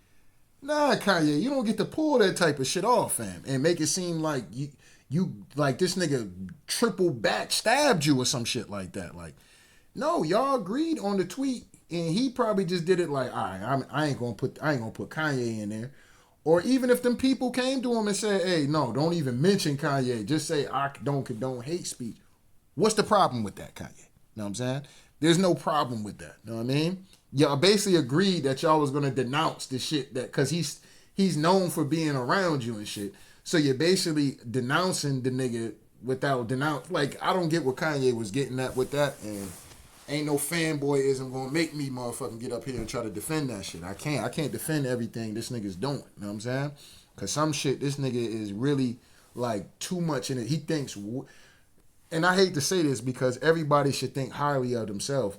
nah, Kanye, you don't get to pull that type of shit off, fam, and make it seem like you like this nigga triple backstabbed you or some shit like that. Like, no, y'all agreed on the tweet, and he probably just did it like, all right, I ain't gonna put Kanye in there. Or even if them people came to him and said, "Hey, no, don't even mention Kanye. Just say I don't condone hate speech." What's the problem with that, Kanye? You know what I'm saying? There's no problem with that. You know what I mean? Y'all basically agreed that y'all was gonna denounce the shit that, cause he's known for being around you and shit. So you're basically denouncing the nigga without denounce. Like, I don't get what Kanye was getting at with that, and ain't no fanboyism gonna make me motherfucking get up here and try to defend that shit. I can't defend everything this nigga's doing. You know what I'm saying? Cause some shit this nigga is really like too much in it. He thinks. And I hate to say this because everybody should think highly of themselves.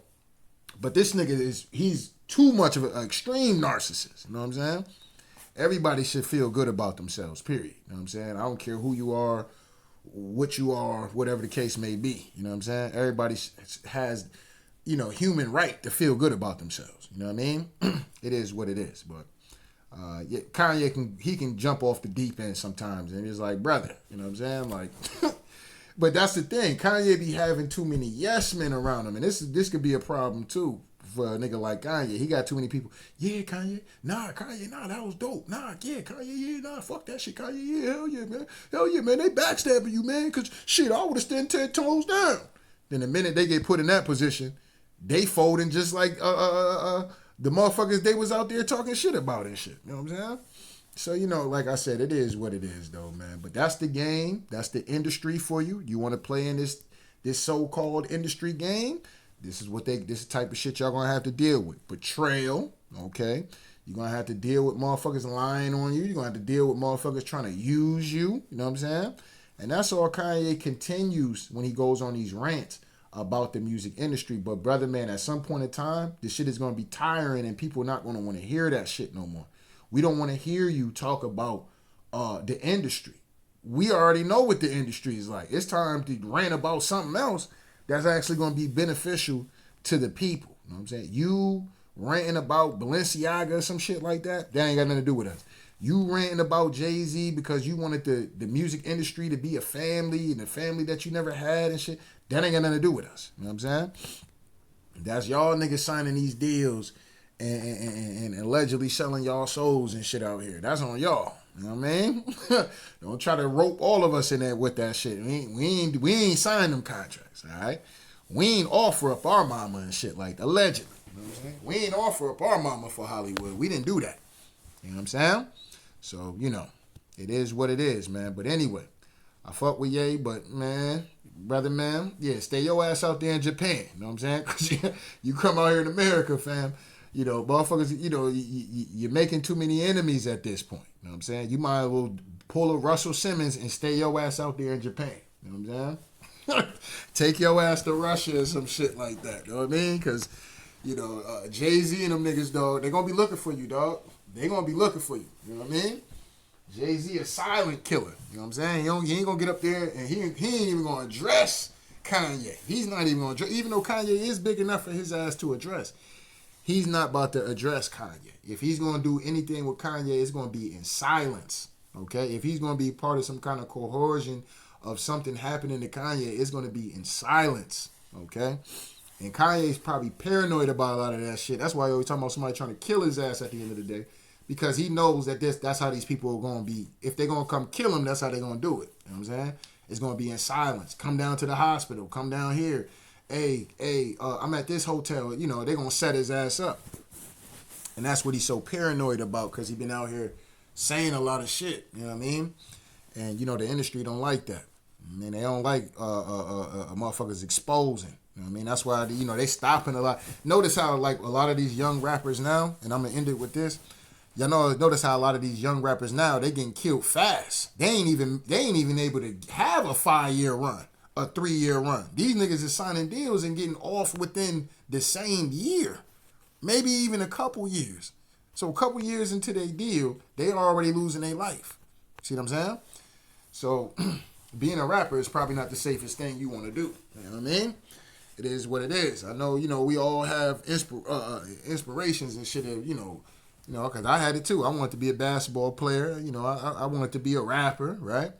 But this nigga he's too much of an extreme narcissist. You know what I'm saying? Everybody should feel good about themselves, period. You know what I'm saying? I don't care who you are, what you are, whatever the case may be. You know what I'm saying? Everybody has, human right to feel good about themselves. You know what I mean? It is what it is. But yeah, Kanye can jump off the deep end sometimes. And he's like, brother, you know what I'm saying? Like... But that's the thing. Kanye be having too many yes men around him. And this could be a problem too for a nigga like Kanye. He got too many people. Yeah, Kanye. Nah, Kanye. Nah, that was dope. Nah, yeah, Kanye. Yeah, nah, fuck that shit, Kanye. Yeah, hell yeah, man. Hell yeah, man. They backstabbing you, man. Because shit, I would have stood 10 toes down. Then the minute they get put in that position, they folding just like the motherfuckers they was out there talking shit about and shit. You know what I'm saying? So, like I said, it is what it is, though, man. But that's the game. That's the industry for you. You want to play in this so-called industry game? This is the type of shit y'all going to have to deal with. Betrayal, okay? You're going to have to deal with motherfuckers lying on you. You're going to have to deal with motherfuckers trying to use you. You know what I'm saying? And that's all Kanye continues when he goes on these rants about the music industry. But, brother, man, at some point in time, this shit is going to be tiring and people are not going to want to hear that shit no more. We don't want to hear you talk about the industry. We already know what the industry is like. It's time to rant about something else that's actually going to be beneficial to the people. You know what I'm saying? You ranting about Balenciaga or some shit like that ain't got nothing to do with us. You ranting about Jay-Z because you wanted the music industry to be a family and a family that you never had and shit, that ain't got nothing to do with us. You know what I'm saying? That's y'all niggas signing these deals and allegedly selling y'all souls and shit out here. That's on y'all. You know what I mean? Don't try to rope all of us in there with that shit. We ain't signed them contracts, all right? We ain't offer up our mama and shit like that, allegedly. You know what I'm saying? We ain't offer up our mama for Hollywood. We didn't do that. You know what I'm saying? So, it is what it is, man. But anyway, I fuck with Ye, but, man, brother, man, yeah, stay your ass out there in Japan. You know what I'm saying? Because you come out here in America, fam. You know, motherfuckers, you know, you're making too many enemies at this point. You know what I'm saying? You might as well pull a Russell Simmons and stay your ass out there in Japan. You know what I'm saying? Take your ass to Russia or some shit like that. You know what I mean? Because, you know, Jay-Z and them niggas, dog, they going to be looking for you, dog. They going to be looking for you. You know what I mean? Jay-Z a silent killer. You know what I'm saying? He ain't going to get up there and he ain't even going to address Kanye. He's not even going to address, even though Kanye is big enough for his ass to address. He's not about to address Kanye. If he's going to do anything with Kanye, it's going to be in silence. Okay? If he's going to be part of some kind of coercion of something happening to Kanye, it's going to be in silence. Okay? And Kanye's probably paranoid about a lot of that shit. That's why he always talking about somebody trying to kill his ass at the end of the day. Because he knows that that's how these people are going to be. If they're going to come kill him, that's how they're going to do it. You know what I'm saying? It's going to be in silence. Come down to the hospital. Come down here. Hey, I'm at this hotel. You know, they're going to set his ass up. And that's what he's so paranoid about, because he's been out here saying a lot of shit. You know what I mean? And, you know, the industry don't like that. I mean, they don't like motherfuckers exposing. You know what I mean? That's why, you know, they stopping a lot. Notice how, like, a lot of these young rappers now, and I'm going to end it with this. Y'all know, notice how a lot of these young rappers now, they getting killed fast. They ain't even able to have a 5-year run, a 3-year run. These niggas is signing deals and getting off within the same year, maybe even a couple years. So a couple years into their deal, they already losing their life. See what I'm saying? So being a rapper is probably not the safest thing you want to do. You know what I mean? It is what it is. I know, you know, we all have inspirations and shit, you know, because I had it too. I wanted to be a basketball player. You know, I wanted to be a rapper, right?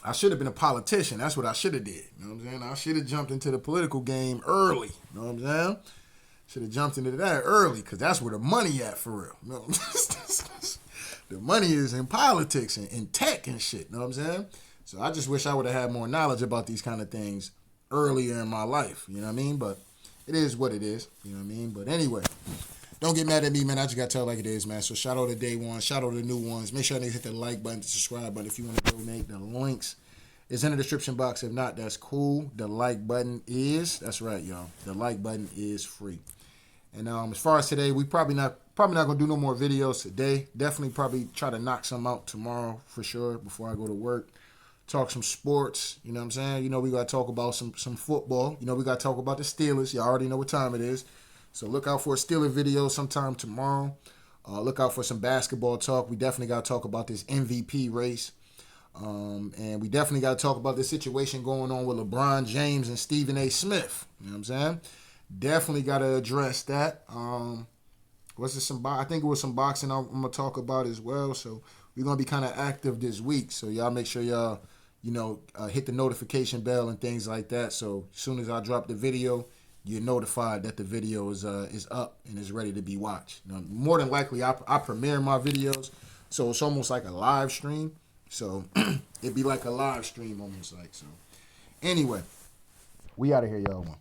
I should have been a politician. That's what I should have did. You know what I'm saying? I should have jumped into the political game early. You know what I'm saying? Should have jumped into that early, because that's where the money at for real. You know? The money is in politics and in tech and shit. You know what I'm saying? So I just wish I would have had more knowledge about these kind of things earlier in my life. You know what I mean? But it is what it is. You know what I mean? But anyway, don't get mad at me, man. I just got to tell it like it is, man. So shout out to day one. Shout out to the new ones. Make sure they hit the like button, the subscribe button if you want to donate. The links is in the description box. If not, that's cool. The like button is, that's right, y'all. The like button is free. And as far as today, we probably not gonna do no more videos today. Definitely probably try to knock some out tomorrow for sure before I go to work. Talk some sports, you know what I'm saying? You know, we got to talk about some football. You know, we got to talk about the Steelers. Y'all already know what time it is. So look out for a Steeler video sometime tomorrow. Look out for some basketball talk. We definitely got to talk about this MVP race. And we definitely got to talk about the situation going on with LeBron James and Stephen A. Smith. You know what I'm saying? Definitely got to address that. Was it I think it was some boxing I'm going to talk about as well. So we're going to be kind of active this week. So y'all make sure y'all, you know, hit the notification bell and things like that. So as soon as I drop the video, you're notified that the video is up and is ready to be watched. Now, more than likely, I premiere my videos, so it's almost like a live stream. So it'd be like a live stream almost like. So anyway, we out of here, y'all.